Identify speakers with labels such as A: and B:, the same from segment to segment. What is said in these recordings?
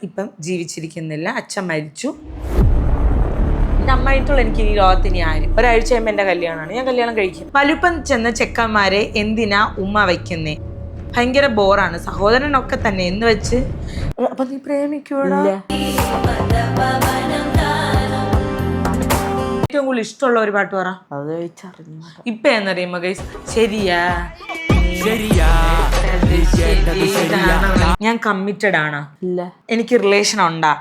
A: ഇപ്പം ജീവിച്ചിരിക്കുന്നില്ല. അച്ഛൻ മരിച്ചു. എൻ്റെ അമ്മായിട്ടുള്ള എനിക്ക് ഈ ലോകത്തിന് ആരും. ഒരാഴ്ച കഴിയുമ്പോൾ എൻ്റെ കല്യാണമാണ്. ഞാൻ കല്യാണം കഴിക്കും. വലുപ്പം ചെന്ന ചെക്കന്മാരെ എന്തിനാ ഉമ്മ വയ്ക്കുന്നേ? ഭയങ്കര ബോറാണ്. സഹോദരനൊക്കെ തന്നെ എന്ന് വെച്ച് അപ്പൊ നീ പ്രേമിക്കൂടാ? ഏറ്റവും കൂടുതൽ ഇഷ്ടമുള്ള ഒരു പാട്ട് പറ. ഇപ്പൊ എന്നറിയുമ്പോ ഗൈസ് ശരിയാ ഞാൻ കമ്മിറ്റഡ് ആണ്. ഇല്ല. എനിക്ക് റിലേഷൻ ഉണ്ടാ?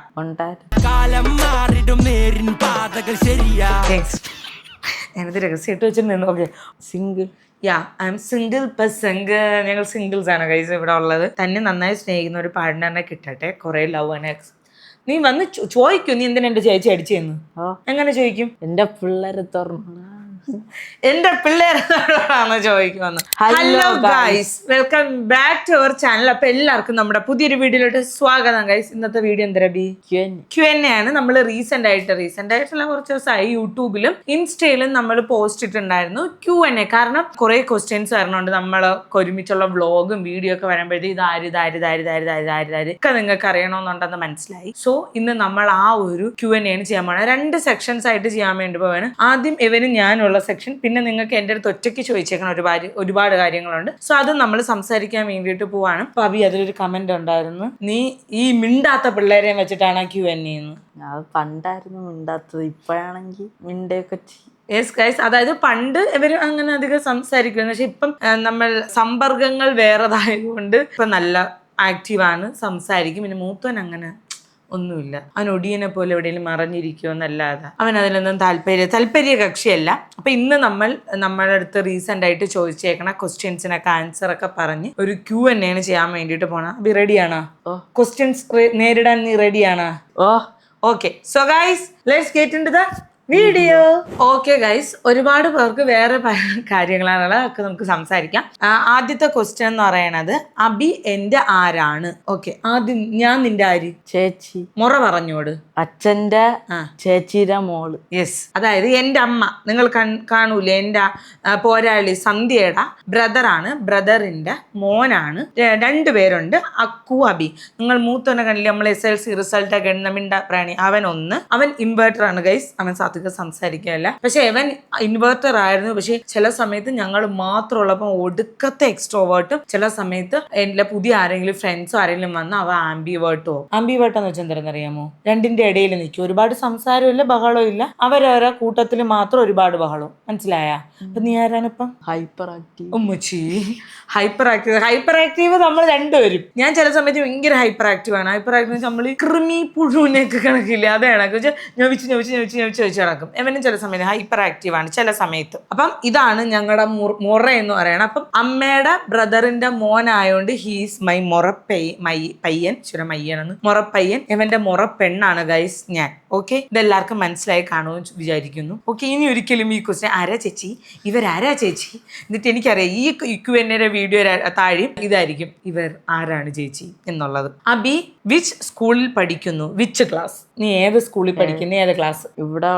A: ഞാനത് രഹസ്യമായിട്ട് വെച്ചിട്ടുണ്ട്. Okay, single. I M single persons. ഞങ്ങൾ സിംഗിൾസ് ആണ് ഗൈസ് ഇവിടെ ഉള്ളത്. തന്നെ നന്നായി സ്നേഹിക്കുന്ന ഒരു പാർട്ട്ണറിനെ കിട്ടട്ടെ. കുറെ ലവ് ആൻഡ് എക്സ്. നീ വന്ന് ചോദിക്കും നീ എന്തിനാ എന്റെ ചേച്ചി അടിച്ചെന്ന്. എങ്ങനെ ചോദിക്കും? എന്റെ പിള്ളേരെ തുറന്നു എന്റെ പിള്ളേരാണ് ചോദിക്കുമെന്ന്. Hello guys, welcome back to our channel. അപ്പൊ എല്ലാവർക്കും നമ്മുടെ പുതിയൊരു വീഡിയോയിലോട്ട് സ്വാഗതം ഗൈസ്. ഇന്നത്തെ വീഡിയോ എന്താ? Q&A ആണ്. നമ്മൾ റീസെന്റ് ആയിട്ടുള്ള കുറച്ച് ദിവസമായി യൂട്യൂബിലും ഇൻസ്റ്റയിലും നമ്മൾ പോസ്റ്റ് ഇട്ടുണ്ടായിരുന്നു Q&A. കാരണം കുറെ ക്വസ്റ്റ്യൻസ് വരണുണ്ട്. നമ്മൾ ഒരുമിച്ചുള്ള വ്ളോഗും വീഡിയോ ഒക്കെ വരുമ്പോഴത്തേക്ക് ഇതാര് ഒക്കെ നിങ്ങൾക്ക് അറിയണമെന്നുണ്ടെന്ന് മനസ്സിലായി. സോ ഇന്ന് നമ്മൾ ആ ഒരു Q&A ചെയ്യാൻ പോകണം. 2 സെക്ഷൻസ് ആയിട്ട് ചെയ്യാൻ വേണ്ടി പോവാണ്. ആദ്യം ഇവന് ഞാനുള്ള സെക്ഷൻ, പിന്നെ നിങ്ങൾക്ക് എൻ്റെ അടുത്ത് ഒറ്റയ്ക്ക് ചോദിച്ചേക്കണം ഒരുപാട് കാര്യങ്ങളുണ്ട്. സോ അത് നമ്മൾ സംസാരിക്കാൻ വേണ്ടിയിട്ട് പോവാണ്. അപ്പൊ അഭി അതിലൊരു കമന്റ് ഉണ്ടായിരുന്നു, നീ ഈ മിണ്ടാത്ത പിള്ളേരെയും വെച്ചിട്ടാണ് Q&A എന്ന്.
B: പണ്ടായിരുന്നു മിണ്ടാത്തത്, ഇപ്പോഴാണെങ്കിൽ മിണ്ടൊക്കെ
A: യെസ് ഗൈസ്, അതായത് പണ്ട് ഇവർ അങ്ങനെ അധികം സംസാരിക്കുന്നു. പക്ഷെ ഇപ്പം നമ്മൾ സമ്പർക്കങ്ങൾ വേറെതായതുകൊണ്ട് ഇപ്പൊ നല്ല ആക്റ്റീവാണ്, സംസാരിക്കും. പിന്നെ മൂത്തവൻ അങ്ങനെ ഒന്നുമില്ല. അവൻ ഒടിയനെ പോലെ എവിടെയെങ്കിലും മറഞ്ഞിരിക്കുമോ എന്നല്ലാതെ അവൻ അതിലൊന്നും താല്പര്യ കക്ഷിയല്ല. അപ്പൊ ഇന്ന് നമ്മളുടെ അടുത്ത് റീസെന്റ് ആയിട്ട് ചോദിച്ചേക്കണ ക്വസ്റ്റ്യൻസിനൊക്കെ ആൻസർ ഒക്കെ പറഞ്ഞ് ഒരു Q&A ചെയ്യാൻ വേണ്ടിയിട്ട് പോണം. അപ്പൊ റെഡിയാണോ? ക്വസ്റ്റ്യൻസ് നേരിടാൻ നീ റെഡിയാണോ? Okay, so guys let's get into the video. Okay guys, ഒരുപാട് പേർക്ക് വേറെ കാര്യങ്ങളാണുള്ളത്, അതൊക്കെ നമുക്ക് സംസാരിക്കാം. ആദ്യത്തെ ക്വസ്റ്റ്യൻ എന്ന് പറയണത്, അബി എന്റെ ആരാണ്? ഓക്കെ, ആദ്യം ഞാൻ നിന്റെ ആര്?
B: ചേച്ചി.
A: മുറ പറഞ്ഞോട്.
B: അച്ഛന്റെ ചേച്ചിയുടെ മോള്.
A: യെസ്, അതായത് എൻ്റെ അമ്മ. നിങ്ങൾ കാണൂലേ, എൻ്റെ പോരാളി സന്ധ്യയുടെ ബ്രദറാണ്, ബ്രദറിന്റെ മോനാണ്. 2 പേരുണ്ട്, അക്കു അബി. നിങ്ങൾ മൂത്തവനെ കണ്ടില്ലേ, നമ്മൾ SLC റിസൾട്ട് ഒക്കെ മിണ്ട പ്രാണി. അവൻ ഇൻവേർട്ടർ ആണ് ഗൈസ്. അവൻ സംസാരിക്കുകയല്ല, പക്ഷെ അവൻ ഇൻവേർട്ടർ ആയിരുന്നു. പക്ഷെ ചില സമയത്ത് ഞങ്ങൾ മാത്രമുള്ളപ്പോൾ ഒടുക്കത്തെ എക്സ്ട്രോവേർട്ടും, ചില സമയത്ത് എൻ്റെ പുതിയ ആരെങ്കിലും ഫ്രണ്ട്സോ ആരെങ്കിലും വന്ന് അവ ആംബിവേർട്ടോ. ആംബിവേർട്ടെന്ന് വെച്ചാൽ എന്താണെന്നറിയാമോ? രണ്ടിന്റെ ഇടയിൽ നിൽക്കും. ഒരുപാട് സംസാരമില്ല, ബഹളവും ഇല്ല. അവരവരെ കൂട്ടത്തിൽ മാത്രം ഒരുപാട് ബഹളവും. മനസ്സിലായ? അപ്പൊ നീ ആരാണ് ഇപ്പം?
B: Hyper active.
A: ഉമ്മച്ചി, ഹൈപ്പർ ആക്റ്റീവ് നമ്മൾ രണ്ടുപേരും. ഞാൻ ചില സമയത്ത് ഭയങ്കര ഹൈപ്പർ ആക്റ്റീവ് ആണ്. ഹൈപ്പർ ആക്റ്റീവ് നമ്മൾ കൃമി പുഴുവിനൊക്കെ കണക്കില്ല, അതേ കണക്ക് ചോദിച്ചു നടക്കും. എവനും ചില സമയത്ത് ഹൈപ്പർ ആക്റ്റീവ് ആണ് ചില സമയത്ത്. അപ്പം ഇതാണ് ഞങ്ങളുടെ മുറ എന്ന് പറയണം. അപ്പം അമ്മയുടെ ബ്രദറിന്റെ മോനായോണ്ട് ഹീസ് മൈ മയ്യൻ മുറപ്പയ്യൻ. ഇവന്റെ മുറ പെണ്ണാണ് ഗൈസ് ഞാൻ. ഓക്കെ, ഇതെല്ലാവർക്കും മനസ്സിലായി കാണുമെന്ന് വിചാരിക്കുന്നു. ഓക്കെ, ഇനി ഒരിക്കലും ഈ ക്വസ്റ്റ്യൻ ആരാ ചേച്ചി, ഇവരാരാ ചേച്ചി, എന്നിട്ട് എനിക്കറിയാം ഈ Q&A വീഡിയോ താഴെ ഇതായിരിക്കും, ഇവർ ആരാണ് ചേച്ചി എന്നുള്ളത്. അബി വിച്ച് സ്കൂളിൽ പഠിക്കുന്നു? Which class? നീ ഏത് സ്കൂളിൽ പഠിക്കുന്നു? ഏത് ക്ലാസ്?
B: ഇവിടെ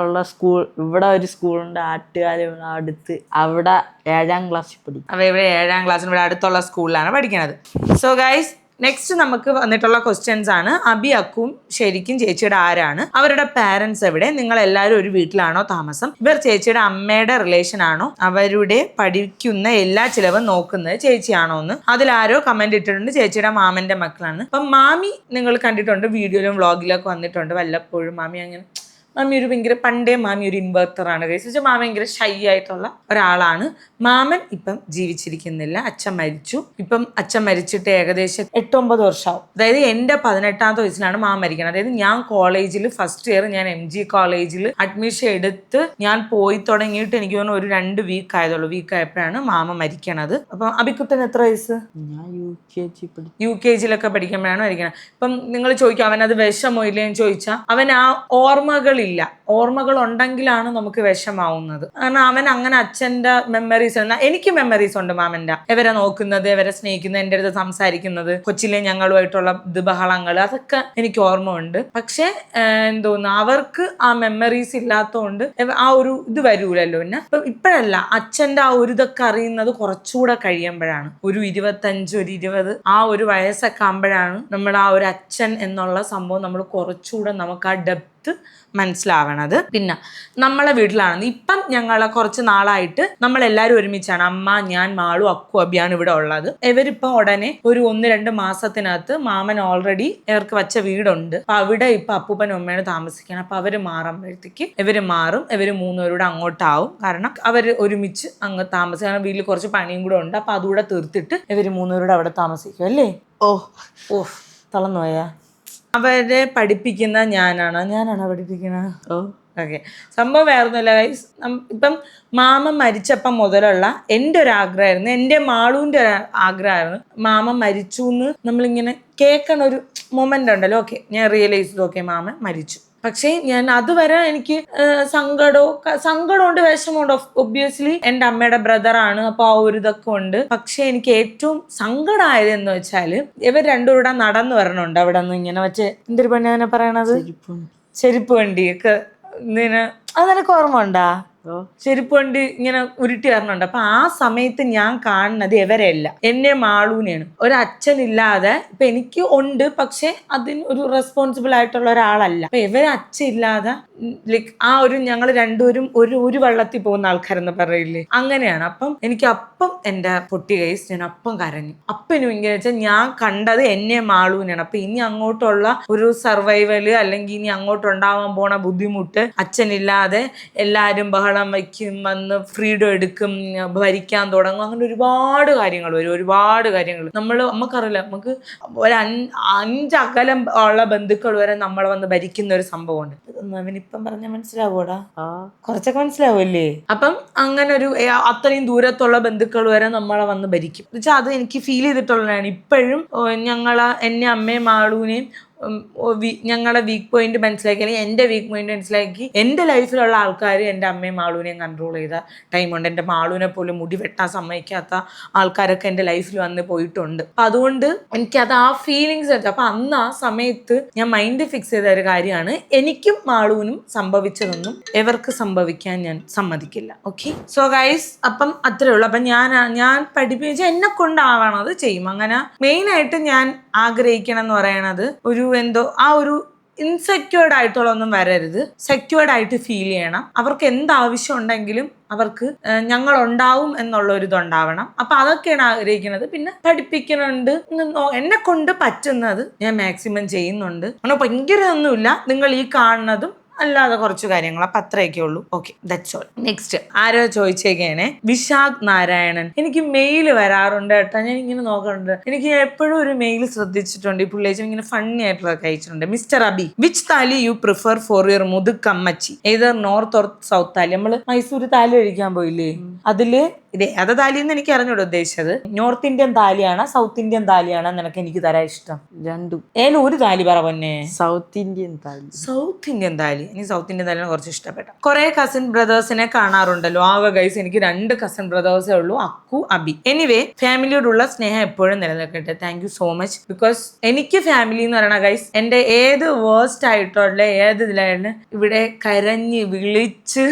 B: ഒരു സ്കൂളുണ്ട്, ആട്ടുകാലം അടുത്ത്. അവിടെ 7ാം ക്ലാസ്സിൽ പഠിക്കും.
A: അവ ഇവിടെ 7ാം ക്ലാസ്സിന് ഇവിടെ അടുത്തുള്ള സ്കൂളിലാണ് പഠിക്കുന്നത്. സോ ഗൈസ്, നെക്സ്റ്റ് നമുക്ക് വന്നിട്ടുള്ള ക്വസ്റ്റ്യൻസ് ആണ്. അബി അക്കും ശരിക്കും ചേച്ചിയുടെ ആരാണ്? അവരുടെ പാരന്റ്സ് എവിടെ? നിങ്ങൾ എല്ലാവരും ഒരു വീട്ടിലാണോ താമസം? ഇവർ ചേച്ചിയുടെ അമ്മയുടെ റിലേഷൻ ആണോ? അവരുടെ പഠിക്കുന്ന എല്ലാ ചിലവും നോക്കുന്നത് ചേച്ചിയാണോ എന്ന് അതിലാരോ കമന്റ് ഇട്ടിട്ടുണ്ട്. ചേച്ചിയുടെ മാമന്റെ മക്കളാണ്. അപ്പം മാമി നിങ്ങൾ കണ്ടിട്ടുണ്ട്, വീഡിയോയിലും വ്ളോഗിലൊക്കെ വന്നിട്ടുണ്ട് വല്ലപ്പോഴും. മാമി ഒരു ഭയങ്കര പണ്ടേ മാമി ഒരു ഇൻവെർട്ടറാണ് കഴിച്ചു. മാമി ഭയങ്കര ഷൈ ആയിട്ടുള്ള ഒരാളാണ്. മാമൻ ഇപ്പം ജീവിച്ചിരിക്കുന്നില്ല, അച്ഛൻ മരിച്ചു. ഇപ്പം അച്ഛൻ മരിച്ചിട്ട് ഏകദേശം 8-9 വർഷമാവും. അതായത് എൻ്റെ 18ാമത്തെ വയസ്സിലാണ് മാമ മരിക്കുന്നത്. അതായത് ഞാൻ കോളേജിൽ ഫസ്റ്റ് ഇയർ ഞാൻ MG കോളേജിൽ അഡ്മിഷൻ എടുത്ത് ഞാൻ പോയി തുടങ്ങിയിട്ട് എനിക്ക് തോന്നുന്നു ഒരു 2 വീക്ക് ആയതുള്ളൂ. വീക്ക് ആയപ്പോഴാണ് മാമ മരിക്കണത്. അപ്പം അബിക്കുട്ടൻ എത്ര വയസ്സ്?
B: ഞാൻ
A: UKG പഠിക്കുമ്പോഴാണ് മരിക്കണത്. ഇപ്പം നിങ്ങൾ ചോദിക്കും അവനത് വിഷമോ ഇല്ലേന്ന് ചോദിച്ചാൽ അവൻ ആ ഓർമ്മകൾ ഓർമ്മകളില്ല. ഓർമ്മകൾ ഉണ്ടെങ്കിലാണ് നമുക്ക് വിഷമാവുന്നത്. കാരണം അവൻ അങ്ങനെ അച്ഛൻ്റെ മെമ്മറീസ്, എനിക്ക് മെമ്മറീസ് ഉണ്ട് മാമൻ്റെ. ഇവരെ നോക്കുന്നത്, ഇവരെ സ്നേഹിക്കുന്നത്, എൻ്റെ അടുത്ത് സംസാരിക്കുന്നത്, കൊച്ചിലെ ഞങ്ങളുമായിട്ടുള്ള ബഹളങ്ങൾ, അതൊക്കെ എനിക്ക് ഓർമ്മ ഉണ്ട്. പക്ഷെ എന്തോന്നു, അവർക്ക് ആ മെമ്മറീസ് ഇല്ലാത്തതുകൊണ്ട് ആ ഒരു ഇത് വരൂലല്ലോ. പിന്നെ ഇപ്പോഴല്ല, അച്ഛൻ്റെ ആ ഒരു ഇതൊക്കെ അറിയുന്നത് കുറച്ചുകൂടെ കഴിയുമ്പോഴാണ്. ഒരു 25, ഒരു 20 ആ ഒരു വയസ്സൊക്കെ ആകുമ്പോഴാണ് നമ്മൾ ആ ഒരു അച്ഛൻ എന്നുള്ള സംഭവം നമ്മൾ കുറച്ചുകൂടെ നമുക്ക് ആ ഡെപ്ത് മനസ്സിലാവണത്. പിന്നെ നമ്മളെ വീട്ടിലാണെന്ന് ഇപ്പം ഞങ്ങളെ കുറച്ച് നാളായിട്ട് നമ്മളെല്ലാവരും ഒരുമിച്ചാണ്. അമ്മ, ഞാൻ, മാളു, അക്കു, അബിയാണ് ഇവിടെ ഉള്ളത്. ഇവരിപ്പോ ഉടനെ ഒരു 1-2 മാസത്തിനകത്ത് മാമൻ ഓൾറെഡി ഇവർക്ക് വെച്ച വീടുണ്ട്. അപ്പൊ അവിടെ ഇപ്പൊ അപ്പൂപ്പനും അമ്മയാണ് താമസിക്കണം. അപ്പൊ അവര് മാറുമ്പോഴത്തേക്ക് ഇവര് മാറും. ഇവര് 3 പേരുടെ അങ്ങോട്ടാവും. കാരണം അവര് ഒരുമിച്ച് അങ്ങ് താമസിക്കണം. വീട്ടിൽ കുറച്ച് പണിയും കൂടെ ഉണ്ട്. അപ്പൊ അതുകൂടെ തീർത്തിട്ട് ഇവര് 3 പേരുടെ അവിടെ താമസിക്കും അല്ലേ. ഓ തളർന്നു പോയാ. അവരെ പഠിപ്പിക്കുന്ന ഞാനാണ് പഠിപ്പിക്കുന്നത്. ഓക്കെ, സംഭവം വേറൊന്നുമില്ല ഗൈസ്. ഇപ്പം മാമൻ മരിച്ചപ്പം മുതലുള്ള എൻ്റെ ഒരു ആഗ്രഹമായിരുന്നു, എൻ്റെ മാളൂൻ്റെ ഒരു ആഗ്രഹമായിരുന്നു, മാമൻ മരിച്ചു എന്ന് നമ്മളിങ്ങനെ കേൾക്കണ ഒരു മൊമെൻ്റ് ഉണ്ടല്ലോ. ഓക്കെ, ഞാൻ റിയലൈസ് ചെയ്തു, ഓക്കെ മാമൻ മരിച്ചു. പക്ഷേ ഞാൻ അതുവരെ എനിക്ക് സങ്കടമുണ്ട്, വിഷമമുണ്ട്. ഒബ്വിയസ്ലി എൻ്റെ അമ്മയുടെ ബ്രദറാണ്, അപ്പൊ ആ ഒരു ഇതൊക്കെ ഉണ്ട്. പക്ഷെ എനിക്ക് ഏറ്റവും സങ്കടമായത് എന്ന് വെച്ചാൽ ഇവർ രണ്ടുകൂടെ നടന്നു വരണുണ്ട് അവിടെ നിന്ന് ഇങ്ങനെ വെച്ച്, എന്തൊരു പണി അവനെ പറയണത്, ചെരുപ്പ് വണ്ടിയൊക്കെ. അത് നിനക്ക് ഓർമ്മ ഉണ്ടാ? ചെരുപ്പ് വണ്ടി ഇങ്ങനെ ഉരുട്ടി വരണുണ്ട്. അപ്പൊ ആ സമയത്ത് ഞാൻ കാണുന്നത് ഇവരെയല്ല, എന്നെ മാളൂനെയാണ്. ഒരച്ഛനില്ലാതെ ഇപ്പൊ എനിക്ക് ഉണ്ട്, പക്ഷെ അതിന് ഒരു റെസ്പോൺസിബിൾ ആയിട്ടുള്ള ഒരാളല്ല. അപ്പൊ ഇവരെ അച്ഛൻ ഇല്ലാതെ ലൈക്ക് ആ ഒരു ഞങ്ങൾ രണ്ടുപേരും ഒരു വള്ളത്തിൽ പോകുന്ന ആൾക്കാരെന്ന് പറയില്ലേ, അങ്ങനെയാണ്. അപ്പം എനിക്ക് അപ്പം എൻ്റെ പൊട്ടി കൈസ്, ഞാൻ അപ്പം കരഞ്ഞു. അപ്പനും ഇങ്ങനെ വെച്ചാൽ ഞാൻ കണ്ടത് എന്നെ മാളൂനെയാണ്. അപ്പൊ ഇനി അങ്ങോട്ടുള്ള ഒരു സർവൈവല്, അല്ലെങ്കിൽ ഇനി അങ്ങോട്ടുണ്ടാവാൻ പോണ ബുദ്ധിമുട്ട്, അച്ഛനില്ലാതെ എല്ലാവരും ബഹളം വയ്ക്കും, വന്ന് ഫ്രീഡം എടുക്കും, ഭരിക്കാൻ തുടങ്ങും, അങ്ങനെ ഒരുപാട് കാര്യങ്ങൾ വരും. ഒരുപാട് കാര്യങ്ങൾ നമുക്കറിയില്ല. നമുക്ക് ഒരു 5 അകലം ഉള്ള ബന്ധുക്കൾ വരെ നമ്മളെ വന്ന് ഭരിക്കുന്ന ഒരു സംഭവമുണ്ട്. അവനിപ്പം പറഞ്ഞാൽ മനസ്സിലാവൂടാ? കുറച്ചൊക്കെ മനസ്സിലാവൂല്ലേ? അപ്പം അങ്ങനെ ഒരു അത്രയും ദൂരത്തുള്ള ബന്ധുക്കൾ വരെ നമ്മളെ വന്ന് ഭരിക്കും. എന്നുവെച്ചാൽ അത് എനിക്ക് ഫീൽ ചെയ്തിട്ടുള്ളതാണ്. ഇപ്പോഴും എന്നെ അമ്മയും മാളൂനെയും ഞങ്ങളുടെ വീക്ക് പോയിന്റ് മനസ്സിലാക്കി, അല്ലെങ്കിൽ എൻ്റെ വീക്ക് പോയിന്റ് മനസ്സിലാക്കി എൻ്റെ ലൈഫിലുള്ള ആൾക്കാർ എൻ്റെ അമ്മയും മാളൂനെയും കൺട്രോൾ ചെയ്ത ടൈമുണ്ട്. എൻ്റെ മാളൂനെ പോലും മുടി വെട്ടാൻ സമ്മതിക്കാത്ത ആൾക്കാരൊക്കെ എൻ്റെ ലൈഫിൽ വന്ന് പോയിട്ടുണ്ട്. അപ്പം അതുകൊണ്ട് എനിക്കത് ആ ഫീലിങ്സ് വെച്ചു. അപ്പം അന്ന് ആ സമയത്ത് ഞാൻ മൈൻഡ് ഫിക്സ് ചെയ്ത ഒരു കാര്യമാണ്, എനിക്കും മാളൂനും സംഭവിച്ചതൊന്നും എവർക്ക് സംഭവിക്കാൻ ഞാൻ സമ്മതിക്കില്ല. ഓക്കെ, സോ ഗൈസ്, അപ്പം അത്രേ ഉള്ളൂ. അപ്പം ഞാൻ പഠിപ്പിച്ച എന്നെ കൊണ്ടാവണത് ചെയ്യും. അങ്ങനെ മെയിനായിട്ട് ഞാൻ ആഗ്രഹിക്കണം എന്ന് പറയണത് ആ ഒരു ഇൻസെക്യൂർഡ് ആയിട്ടുള്ള ഒന്നും വരരുത്. സെക്യൂർഡ് ആയിട്ട് ഫീൽ ചെയ്യണം. അവർക്ക് എന്താവശ്യം ഉണ്ടെങ്കിലും അവർക്ക് ഞങ്ങൾ ഉണ്ടാവും എന്നുള്ള ഒരു ഇതുണ്ടാവണം. അപ്പൊ അതൊക്കെയാണ് ആഗ്രഹിക്കുന്നത്. പിന്നെ പഠിപ്പിക്കുന്നുണ്ട്, എന്നെ കൊണ്ട് പറ്റുന്നത് ഞാൻ മാക്സിമം ചെയ്യുന്നുണ്ട്. അങ്ങനെ ഭയങ്കര ഒന്നുമില്ല, നിങ്ങൾ ഈ കാണുന്നതും അല്ലാതെ കുറച്ച് കാര്യങ്ങൾ. അപ്പൊ അത്രയൊക്കെ ഉള്ളൂ. Okay, that's all. നെക്സ്റ്റ് ആരോ ചോദിച്ചേക്കാണ്, വിശാഖ് നാരായണൻ. എനിക്ക് മെയിൽ വരാറുണ്ട് കേട്ടോ, ഞാൻ ഇങ്ങനെ നോക്കാറുണ്ട്. എനിക്ക് എപ്പോഴും ഒരു മെയിൽ ശ്രദ്ധിച്ചിട്ടുണ്ട്, ഈ പുള്ളിയേച്ചൻ ഇങ്ങനെ ഫണ്ണി ആയിട്ടുള്ളതൊക്കെ അയച്ചിട്ടുണ്ട്. Mister Abi, which thali you prefer for your മുതുക്കമ്മച്ചി, either north or south thali? നമ്മള് മൈസൂർ താലി കഴിക്കാൻ പോയില്ലേ, അതില് ഏതാ താലിന്ന് എനിക്ക് അറിഞ്ഞൂടെ ഉദ്ദേശിച്ചത്. നോർത്ത് ഇന്ത്യൻ താലിയാണ്, സൗത്ത് ഇന്ത്യൻ താലിയാണ് നിനക്ക് എനിക്ക് തരാൻ ഇഷ്ടം? രണ്ടും. ഒരു താലി പറ പൊന്നെ. സൗത്ത് ഇന്ത്യൻ താലി. സൗത്ത് ഇന്ത്യൻ താലി. എനിക്ക് സൗത്ത് ഇന്ത്യൻ താലിനെ കുറച്ച് ഇഷ്ടപ്പെട്ട. കുറെ കസിൻ ബ്രദേഴ്സിനെ കാണാറുണ്ടല്ലോ. ഗൈസ്, എനിക്ക് 2 കസിൻ ബ്രദേഴ്സേ ഉള്ളൂ, അക്കു, അബി. എനിവേ, ഫാമിലിയോടുള്ള സ്നേഹം എപ്പോഴും നിലനിൽക്കട്ടെ. Thank you so much. Because എനിക്ക് ഫാമിലി എന്ന് പറയണ ഗൈസ്, എൻ്റെ ഏത് വേഴ്സ്റ്റ് ആയിട്ടുള്ള ഏത് ഇതിലായിരുന്നു ഇവിടെ കരഞ്ഞ് വിളിച്ച്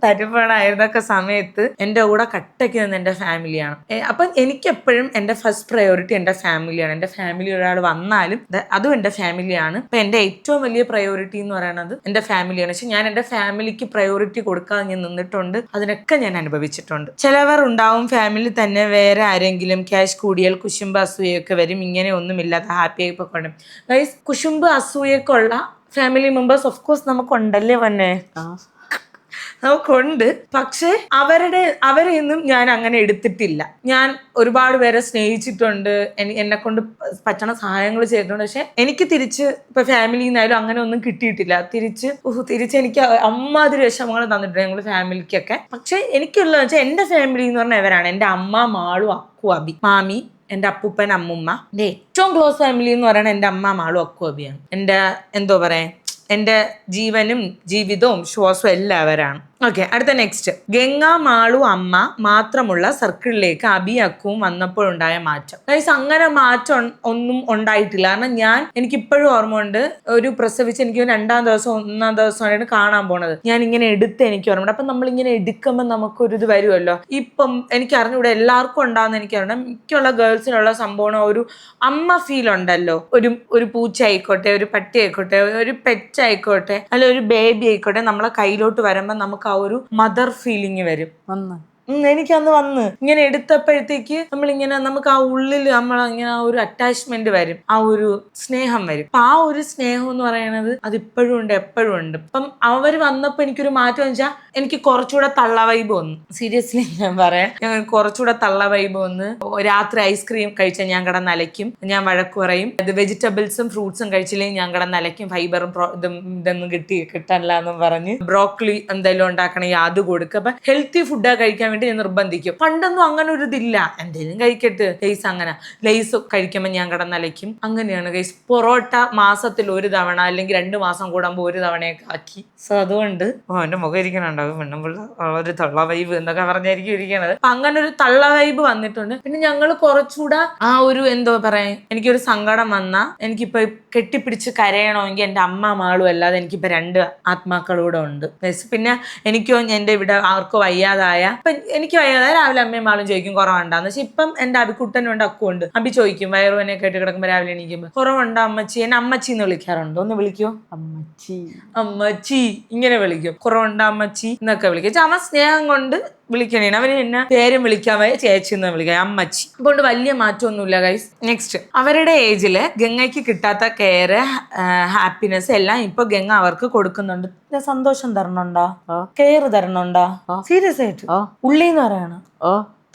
A: തരുപ്പണായിരുന്നൊക്കെ സമയത്ത് എൻ്റെ കൂടെ കട്ടയ്ക്ക് നിന്ന് എൻ്റെ ഫാമിലിയാണ്. അപ്പം എനിക്കെപ്പോഴും എൻ്റെ ഫസ്റ്റ് പ്രയോറിറ്റി എൻ്റെ ഫാമിലിയാണ്. എൻ്റെ ഫാമിലി ഒരാൾ വന്നാലും അതും എൻ്റെ ഫാമിലിയാണ്. അപ്പം എൻ്റെ ഏറ്റവും വലിയ പ്രയോറിറ്റി എന്ന് പറയുന്നത് എൻ്റെ ഫാമിലിയാണ്. പക്ഷെ ഞാൻ എൻ്റെ ഫാമിലിക്ക് പ്രയോറിറ്റി കൊടുക്കാതെ ഞാൻ നിന്നിട്ടുണ്ട്. അതിനൊക്കെ ഞാൻ അനുഭവിച്ചിട്ടുണ്ട്. ചിലവർ ഉണ്ടാവും ഫാമിലി തന്നെ വേറെ ആരെങ്കിലും ക്യാഷ് കൂടിയാൽ കുശുമ്പ് അസൂയൊക്കെ വരും. ഇങ്ങനെ ഒന്നുമില്ലാതെ ഹാപ്പിയായി പോയിക്കൊണ്ട് ഗൈസ്, കുശുമ്പ് അസൂയൊക്കെ ഉള്ള ഫാമിലി മെമ്പേഴ്സ് ഓഫ് കോഴ്സ് നമുക്കുണ്ടല്ലേ വന്നെ, നമുക്കുണ്ട്. പക്ഷെ അവരെയൊന്നും ഞാൻ അങ്ങനെ എടുത്തിട്ടില്ല. ഞാൻ ഒരുപാട് പേരെ സ്നേഹിച്ചിട്ടുണ്ട്, എന്നെ കൊണ്ട് പറ്റണ സഹായങ്ങൾ ചെയ്തിട്ടുണ്ട്. പക്ഷെ എനിക്ക് തിരിച്ച് ഇപ്പൊ ഫാമിലിയിൽ നിന്നായാലും അങ്ങനെ ഒന്നും കിട്ടിയിട്ടില്ല. തിരിച്ച് എനിക്ക് അമ്മാതിരി വിഷമങ്ങൾ തന്നിട്ടുണ്ട് ഞങ്ങൾ ഫാമിലിക്കൊക്കെ. പക്ഷെ എനിക്കുള്ളതെന്ന് വെച്ചാൽ എൻ്റെ ഫാമിലി എന്ന് പറഞ്ഞാൽ ഇവരാണ്. എൻ്റെ അമ്മ, മാളു, അക്കു, അബി, മാമി, എൻ്റെ അപ്പൂപ്പൻ, അമ്മുമ്മ. എൻ്റെ ഏറ്റവും ക്ലോസ് ഫാമിലി എന്ന് പറയുന്നത് എൻ്റെ അമ്മ, മാളു, അക്കു, അബിയാണ്. എൻ്റെ എന്തോ പറയാ എൻ്റെ ജീവനും ജീവിതവും ശ്വാസവും എല്ലാവരാണ്. ഓക്കെ, അടുത്ത നെക്സ്റ്റ്. ഗംഗ, മാളു, അമ്മ മാത്രമുള്ള സർക്കിളിലേക്ക് അബി അക്കുവും വന്നപ്പോഴുണ്ടായ മാറ്റം. ഗൈസ്, അങ്ങനെ മാറ്റം ഒന്നും ഉണ്ടായിട്ടില്ല. കാരണം എനിക്കിപ്പോഴും ഓർമ്മ ഉണ്ട്, ഒരു പ്രസവിച്ച് എനിക്ക് 2-ാം ദിവസം 1-ാം ദിവസമാണ് കാണാൻ പോണത്. ഞാൻ ഇങ്ങനെ എടുത്ത് എനിക്ക് ഓർമ്മ. അപ്പം നമ്മളിങ്ങനെ എടുക്കുമ്പോൾ നമുക്കൊരു ഇത് വരുമല്ലോ. ഇപ്പം എനിക്ക് അറിഞ്ഞൂടെ എല്ലാവർക്കും ഉണ്ടാകുന്ന എനിക്ക് അറിയണം, മിക്കുള്ള ഗേൾസിനുള്ള സംഭവം ഒരു അമ്മ ഫീൽ ഉണ്ടല്ലോ. ഒരു പൂച്ച ആയിക്കോട്ടെ, ഒരു പട്ടി ആയിക്കോട്ടെ, ഒരു പെറ്റ് ആയിക്കോട്ടെ, അല്ല ഒരു ബേബി ആയിക്കോട്ടെ, നമ്മളെ കയ്യിലോട്ട് വരുമ്പോൾ നമുക്ക് ആ ഒരു മദർ ഫീലിംഗ് വരും. എനിക്കന്ന് വന്ന് ഇങ്ങനെ എടുത്തപ്പോഴത്തേക്ക് നമ്മളിങ്ങനെ നമുക്ക് ആ ഉള്ളിൽ നമ്മളിങ്ങനെ ആ ഒരു അറ്റാച്ച്മെന്റ് വരും, ആ ഒരു സ്നേഹം വരും. അപ്പൊ ആ ഒരു സ്നേഹം എന്ന് പറയുന്നത് അത് ഇപ്പോഴും ഉണ്ട്, എപ്പോഴും ഉണ്ട്. അപ്പം അവര് വന്നപ്പോ എനിക്കൊരു മാറ്റം എന്ന് വെച്ചാൽ എനിക്ക് കുറച്ചുകൂടെ തള്ള വൈബ് വന്നു. സീരിയസ്ലി ഞാൻ പറയാം, ഞങ്ങൾ കുറച്ചുകൂടെ തള്ള വൈബ് വന്ന്. രാത്രി ഐസ്ക്രീം കഴിച്ചാൽ ഞാൻ കിടന്ന് അലയ്ക്കും, ഞാൻ വഴക്ക് പറയും. ഇത് വെജിറ്റബിൾസും ഫ്രൂട്ട്സും കഴിച്ചില്ലെങ്കിൽ ഞാൻ കിടന്ന് അലയ്ക്കും, ഫൈബറും ഇതൊന്നും കിട്ടാനില്ല എന്നും പറഞ്ഞ്. ബ്രോക്കലി എന്തെങ്കിലും ഉണ്ടാക്കണമെങ്കിൽ അത് കൊടുക്കുക. അപ്പൊ ഹെൽത്തി ഫുഡാ കഴിക്കാൻ വേണ്ടി ഞാൻ നിർബന്ധിക്കും. പണ്ടൊന്നും അങ്ങനെ ഒരു ഇതില്ല, എന്തെങ്കിലും കഴിക്കട്ടെ, ലേസ് അങ്ങനെ ലേസ് കഴിക്കുമ്പോൾ ഞാൻ കിടന്നലയ്ക്കും. അങ്ങനെയാണ് ഗൈസ്. പൊറോട്ട മാസത്തിൽ 1 തവണ അല്ലെങ്കിൽ 2 മാസം കൂടുമ്പോൾ 1 തവണയൊക്കെ ആക്കി. സോ അതുകൊണ്ട് എൻ്റെ മുഖം ഇരിക്കണുണ്ടാവും, പെണ്ണുമ്പിള്ള ഒരു തള്ള വൈബ് എന്നൊക്കെ പറഞ്ഞായിരിക്കും ഇരിക്കണത്. അപ്പൊ അങ്ങനെ ഒരു തള്ള വൈബ് വന്നിട്ടുണ്ട്. പിന്നെ ഞങ്ങൾ കുറച്ചുകൂടെ ആ ഒരു എന്തോ പറയാ, എനിക്കൊരു സങ്കടം വന്നാ എനിക്കിപ്പോ കെട്ടിപ്പിടിച്ച് കരയണമെങ്കിൽ എൻ്റെ അമ്മ മാളും അല്ലാതെ എനിക്കിപ്പോ 2 ആത്മാക്കളൂടെ ഉണ്ട്. പിന്നെ എനിക്കോ എൻ്റെ ഇവിടെ ആർക്കോ വയ്യാതായ, ഇപ്പൊ എനിക്ക് വയ്യാതായ രാവിലെ അമ്മയും മാളും ചോദിക്കും കുറവുണ്ടാന്ന്. പക്ഷെ ഇപ്പം എൻ്റെ അബിക്കുട്ടനും ഉണ്ട്, അക്കുണ്ട്. അബി ചോദിക്കും വയറുവനെ കേട്ട് കിടക്കുമ്പോൾ രാവിലെ എണീക്കുമ്പോൾ കുറവുണ്ടോ അമ്മച്ചി, എന്നെ അമ്മച്ചി എന്ന് വിളിക്കാറുണ്ടോ? ഒന്ന് വിളിക്കോ,
B: അമ്മച്ചി
A: അമ്മച്ചി ഇങ്ങനെ വിളിക്കും. കുറവുണ്ടോ അമ്മച്ചി എന്നൊക്കെ വിളിക്കും. അവൻ സ്നേഹം കൊണ്ട് വിളിക്കണേ, അവന് എന്നെ പേരും വിളിക്കാൻ വയ്യ, ചേച്ചി എന്ന് വിളിക്കാം, അമ്മച്ചി. അതുകൊണ്ട് വലിയ മാറ്റമൊന്നുമില്ല ഗൈസ്. നെക്സ്റ്റ്, അവരുടെ ഏജില് ഗംഗയ്ക്ക് കിട്ടാത്ത കെയർ, ഹാപ്പിനെസ് എല്ലാം ഇപ്പൊ ഗംഗ അവർക്ക് കൊടുക്കുന്നുണ്ട്. സന്തോഷം തരണുണ്ടോ, കെയർ തരണുണ്ടോ? സീരിയസ് ആയിട്ട് ഉള്ളിന്ന് പറയണം,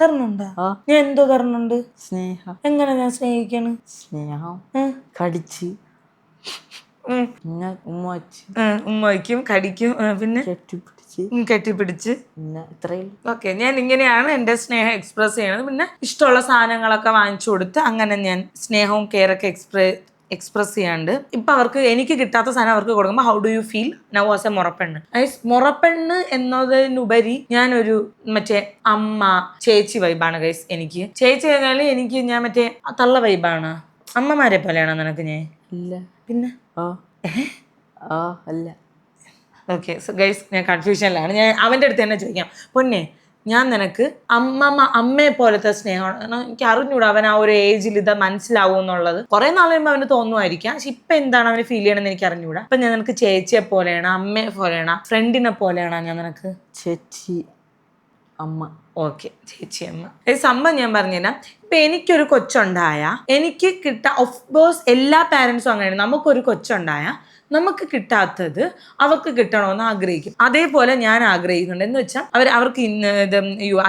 A: തരണുണ്ടോ? ഞാൻ എന്തോ തരണുണ്ട്? സ്നേഹം. എങ്ങനെ ഞാൻ സ്നേഹിക്കാണ്? സ്നേഹം കടിച്ച് ഉമ്മയ്ക്കും കടിക്കും, പിന്നെ കെട്ടിപ്പിടിച്ച്. ഓക്കെ, ഞാൻ ഇങ്ങനെയാണ് എൻ്റെ സ്നേഹം എക്സ്പ്രസ് ചെയ്യണത്. പിന്നെ ഇഷ്ടമുള്ള സാധനങ്ങളൊക്കെ വാങ്ങിച്ചു കൊടുത്ത് അങ്ങനെ ഞാൻ സ്നേഹവും കെയറൊക്കെ എക്സ്പ്രസ് ചെയ്യാണ്ട്. ഇപ്പൊ അവർക്ക് എനിക്ക് കിട്ടാത്ത സാധനം അവർക്ക് കൊടുക്കുമ്പോൾ how do you feel now as a മുറപ്പെണ്ണ്? മുറപ്പെണ്ണ് എന്നതിനുപരി ഞാനൊരു മറ്റേ അമ്മ ചേച്ചി വൈബാണ് ഗൈസ്. എനിക്ക് ചേച്ചി കഴിഞ്ഞാൽ എനിക്ക് ഞാൻ മറ്റേ തള്ള വൈബാണ്. അമ്മമാരെ പോലെയാണോ നിനക്ക്? ഞാൻ ഇല്ല. പിന്നെ അല്ല. ഓക്കെ, സോ ഗൈസ്, ഞാൻ കൺഫ്യൂഷനിലാണ്. ഞാൻ അവൻ്റെ അടുത്ത് തന്നെ ചോദിക്കാം, പൊന്നെ ഞാൻ നിനക്ക് അമ്മയെ പോലത്തെ സ്നേഹമാണ്. കാരണം എനിക്ക് അറിഞ്ഞൂടാ അവൻ ആ ഒരു ഏജിൽ ഇത് മനസ്സിലാവും എന്നുള്ളത്. കുറെ നാൾ കഴിയുമ്പോൾ അവന് തോന്നുമായിരിക്കാം, പക്ഷെ ഇപ്പൊ എന്താണ് അവന് ഫീൽ ചെയ്യണമെന്ന് എനിക്ക് അറിഞ്ഞൂടാ. അപ്പൊ ഞാൻ നിനക്ക് ചേച്ചിയെ പോലെയാണ്, അമ്മയെ പോലെയാണ്, ഫ്രണ്ടിനെ പോലെയാണ് ഞാൻ നിനക്ക്? ചേച്ചി അമ്മ. ഓക്കെ, ചേച്ചി അമ്മ. സംഭവം ഞാൻ പറഞ്ഞുതരാം. ഇപ്പൊ എനിക്കൊരു കൊച്ചുണ്ടായ എനിക്ക് ഓഫ് കോഴ്സ് എല്ലാ പാരന്റ്സും അങ്ങനെയാണ്. നമുക്കൊരു കൊച്ചുണ്ടായ നമുക്ക് കിട്ടാത്തത് അവർക്ക് കിട്ടണമെന്ന് ആഗ്രഹിക്കും. അതേപോലെ ഞാൻ ആഗ്രഹിക്കുന്നുണ്ട്. എന്ന് വെച്ചാൽ അവർക്ക്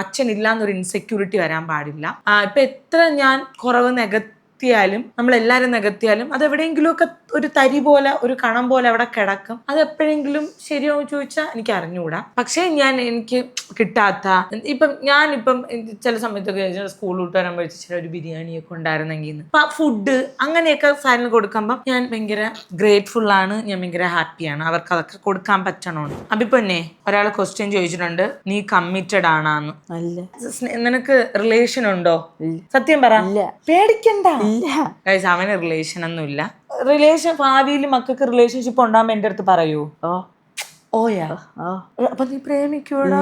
A: അച്ഛൻ ഇല്ലാന്നൊരു ഇൻസെക്യൂരിറ്റി വരാൻ പാടില്ല. ഇപ്പൊ എത്ര ഞാൻ കുറവ് നികത്തിയാലും, നമ്മളെല്ലാരും നികത്തിയാലും അത് എവിടെയെങ്കിലുമൊക്കെ ഒരു തരി പോലെ, ഒരു കണം പോലെ അവിടെ കിടക്കും. അത് എപ്പോഴെങ്കിലും ശരിയാവും ചോദിച്ചാൽ എനിക്ക് അറിഞ്ഞുകൂടാ. പക്ഷേ എനിക്ക് കിട്ടാത്ത ഞാനിപ്പം ചില സമയത്തൊക്കെ സ്കൂൾ വിട്ട് വരുമ്പോൾ ചില ഒരു ബിരിയാണിയൊക്കെ ഉണ്ടായിരുന്നെങ്കിൽ ഫുഡ് അങ്ങനെയൊക്കെ സാധനം കൊടുക്കുമ്പോൾ ഞാൻ ഭയങ്കര ഗ്രേറ്റ്ഫുൾ ആണ്, ഞാൻ ഭയങ്കര ഹാപ്പിയാണ് അവർക്ക് അതൊക്കെ കൊടുക്കാൻ പറ്റണോന്ന്. അപ്പിന്നെ ഒരാൾ ക്വസ്റ്റ്യൻ ചോദിച്ചിട്ടുണ്ട്, നീ കമ്മിറ്റഡ് ആണാന്ന്? നിനക്ക് റിലേഷൻ ഉണ്ടോ? സത്യം പറ, പേടിക്കണ്ട. അവന് റിലേഷൻ ഒന്നും ഇല്ല. റിലേഷൻ ഭാവിയിൽ മക്കൾക്ക് റിലേഷൻഷിപ്പ് ഉണ്ടാകുമ്പോ എന്റെ അടുത്ത് പറയൂ? ഓയാ. അപ്പൊ നീ പ്രേമിക്കൂടാ?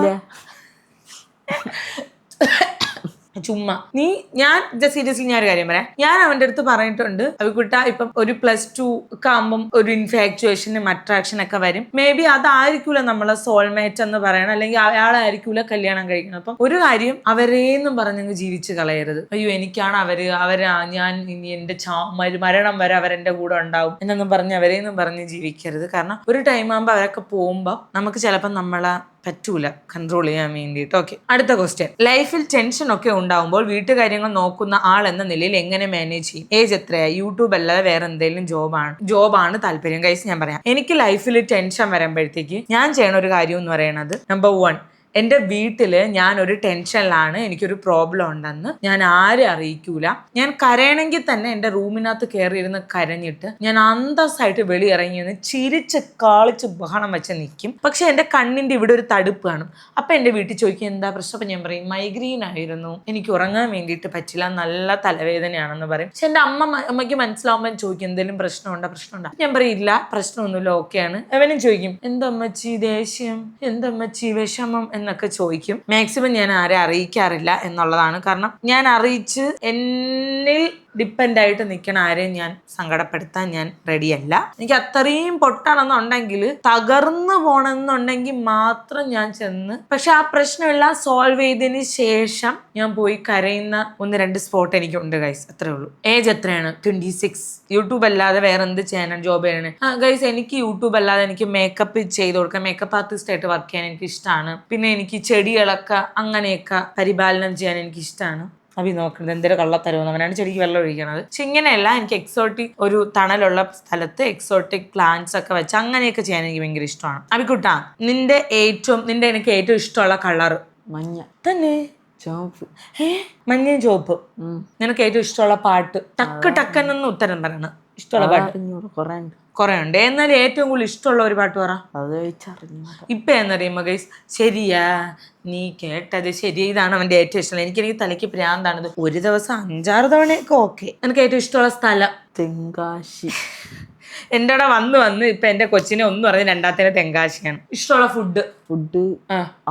A: ചുമ്മാ ഞാൻ സീരിയസ്ലി ഞാൻ ഒരു കാര്യം പറയാം. ഞാൻ അവന്റെ അടുത്ത് പറഞ്ഞിട്ടുണ്ട്, അവിക്കുട്ട ഇപ്പം ഒരു +2 ഒക്കെ ആകുമ്പം ഒരു ഇൻഫാക്ച്വേഷനും അട്രാക്ഷൻ ഒക്കെ വരും. മേ ബി അതായിരിക്കൂല നമ്മളെ സോൾമേറ്റ് എന്ന് പറയണം, അല്ലെങ്കിൽ അയാളായിരിക്കൂല കല്യാണം കഴിക്കണം. അപ്പം ഒരു കാര്യം അവരേന്നും പറഞ്ഞങ്ങ് ജീവിച്ച് കളയരുത്. അയ്യോ എനിക്കാണ് ഞാൻ ഇനി എന്റെ മരണം വരെ അവരെന്റെ കൂടെ ഉണ്ടാവും എന്നൊന്നും പറഞ്ഞ് അവരേന്നും പറഞ്ഞ് ജീവിക്കരുത്. കാരണം ഒരു ടൈം ആകുമ്പോൾ അവരൊക്കെ പോകുമ്പോൾ നമുക്ക് ചിലപ്പോൾ നമ്മളെ പറ്റൂല കൺട്രോൾ ചെയ്യാൻ വേണ്ടിയിട്ട്. ഓക്കെ, അടുത്ത ക്വസ്റ്റ്യൻ. ലൈഫിൽ ടെൻഷൻ ഒക്കെ ഉണ്ടാവുമ്പോൾ വീട്ടുകാര്യങ്ങൾ നോക്കുന്ന ആൾ എന്ന നിലയിൽ എങ്ങനെ മാനേജ് ചെയ്യും? ഏജ് എത്രയായി? യൂട്യൂബ് അല്ലാതെ വേറെ എന്തെങ്കിലും ജോബാണ് താല്പര്യം? ഗൈസ്, ഞാൻ പറയാം, എനിക്ക് ലൈഫിൽ ടെൻഷൻ വരുമ്പോഴത്തേക്ക് ഞാൻ ചെയ്യണ ഒരു കാര്യം എന്ന് പറയുന്നത്, നമ്പർ 1, എൻ്റെ വീട്ടിൽ ഞാനൊരു ടെൻഷനിലാണ്, എനിക്കൊരു പ്രോബ്ലം ഉണ്ടെന്ന് ഞാൻ ആരും അറിയിക്കൂല. ഞാൻ കരയണമെങ്കിൽ തന്നെ എൻ്റെ റൂമിനകത്ത് കയറിയിരുന്ന് കരഞ്ഞിട്ട് ഞാൻ അന്തസ്സായിട്ട് വെളിയിറങ്ങി നിന്ന് ചിരിച്ച് കാളിച്ച് ബഹളം വെച്ച് നിൽക്കും. പക്ഷെ എൻ്റെ കണ്ണിൻ്റെ ഇവിടെ ഒരു തടുപ്പ് കാണും. അപ്പം എൻ്റെ വീട്ടിൽ ചോദിക്കും എന്താ പ്രശ്നം. അപ്പം ഞാൻ പറയും മൈഗ്രെയിൻ ആയിരുന്നു, എനിക്ക് ഉറങ്ങാൻ വേണ്ടിയിട്ട് പറ്റില്ല, നല്ല തലവേദനയാണെന്ന് പറയും. പക്ഷെ എൻ്റെ അമ്മയ്ക്ക് മനസ്സിലാവുമ്പോൾ ചോദിക്കും എന്തെങ്കിലും പ്രശ്നമുണ്ടോ. ഞാൻ പറയും ഇല്ല, പ്രശ്നമൊന്നുമില്ല, ഓക്കെയാണ്. അവനും ചോദിക്കും എന്തമ്മച്ചി ദേഷ്യം, എന്തമ്മച്ചി വിഷമം എന്നൊക്കെ ചോദിക്കും. മാക്സിമം ഞാൻ ആരെ അറിയിക്കാറില്ല എന്നുള്ളതാണ്. കാരണം ഞാൻ അറിയിച്ച് എന്നിൽ ഡിപ്പെൻഡായിട്ട് നിൽക്കണ ആരെയും ഞാൻ സങ്കടപ്പെടുത്താൻ ഞാൻ റെഡിയല്ല. എനിക്ക് അത്രയും പൊട്ടണമെന്നുണ്ടെങ്കിൽ, തകർന്നു പോകണമെന്നുണ്ടെങ്കിൽ മാത്രം ഞാൻ ചെന്ന്, പക്ഷെ ആ പ്രശ്നമെല്ലാം സോൾവ് ചെയ്തതിന് ശേഷം ഞാൻ പോയി കരയുന്ന 1-2 സ്പോട്ട് എനിക്കുണ്ട് ഗൈസ്. അത്രേ ഉള്ളൂ. ഏജ് എത്രയാണ്? 26. യൂട്യൂബ് അല്ലാതെ വേറെ എന്ത് ചെയ്യാനാണ്, ജോബ് ചെയ്യണേ? ഗൈസ് എനിക്ക് യൂട്യൂബ് അല്ലാതെ എനിക്ക് മേക്കപ്പ് ചെയ്ത് കൊടുക്കാം, മേക്കപ്പ് ആർട്ടിസ്റ്റ് ആയിട്ട് വർക്ക് ചെയ്യാൻ എനിക്ക് ഇഷ്ടമാണ്. പിന്നെ എനിക്ക് ചെടികളൊക്കെ അങ്ങനെയൊക്കെ പരിപാലനം ചെയ്യാൻ എനിക്ക് ഇഷ്ടമാണ്. അഭി നോക്കുന്നത് എന്തൊരു കള്ളത്തരവും, അവനാണ് ചെടിക്ക് വെള്ളം ഒഴിക്കണത്. പക്ഷെ ഇങ്ങനെയല്ല, എനിക്ക് എക്സോട്ടിക് ഒരു തണലുള്ള സ്ഥലത്ത് എക്സോട്ടിക് പ്ലാന്റ്സ് ഒക്കെ വെച്ച് അങ്ങനെയൊക്കെ ചെയ്യാൻ എനിക്ക് ഭയങ്കര ഇഷ്ടമാണ്. അഭിക്കുട്ടാ, നിന്റെ എനിക്ക് ഏറ്റവും ഇഷ്ടമുള്ള കളർ?
B: മഞ്ഞ
A: തന്നെ.
B: ചുവപ്പ്.
A: മഞ്ഞയും ചുവപ്പ്. നിനക്ക് ഏറ്റവും ഇഷ്ടമുള്ള പാട്ട്? ടക്കെന്നൊന്ന് ഉത്തരം പറയണം. ഇഷ്ടമുള്ള പാട്ട് കുറെ ഉണ്ട്, എന്നാലും ഏറ്റവും കൂടുതൽ ഇഷ്ടമുള്ള ഒരു പാട്ട് പറ. ഇപ്പൊ എന്നറിയുമ്പോ ഗൈസ്, ശരിയാ നീ കേട്ടത് ശരി, ഇതാണ് അവന്റെ ഏറ്റവും ഇഷ്ടം. എനിക്ക് തലയ്ക്ക് പ്രാന്താണിത്. ഒരു ദിവസം 5-6 തവണയൊക്കെ ഓക്കെ. എനിക്ക് ഏറ്റവും ഇഷ്ടമുള്ള സ്ഥലം?
B: തെങ്കാശി.
A: എൻ്റെ അവിടെ വന്ന് ഇപ്പൊ എന്റെ കൊച്ചിനെ ഒന്ന് പറഞ്ഞ് രണ്ടാമത്തെ തെങ്കാശിയാണ്. ഇഷ്ടമുള്ള ഫുഡ്?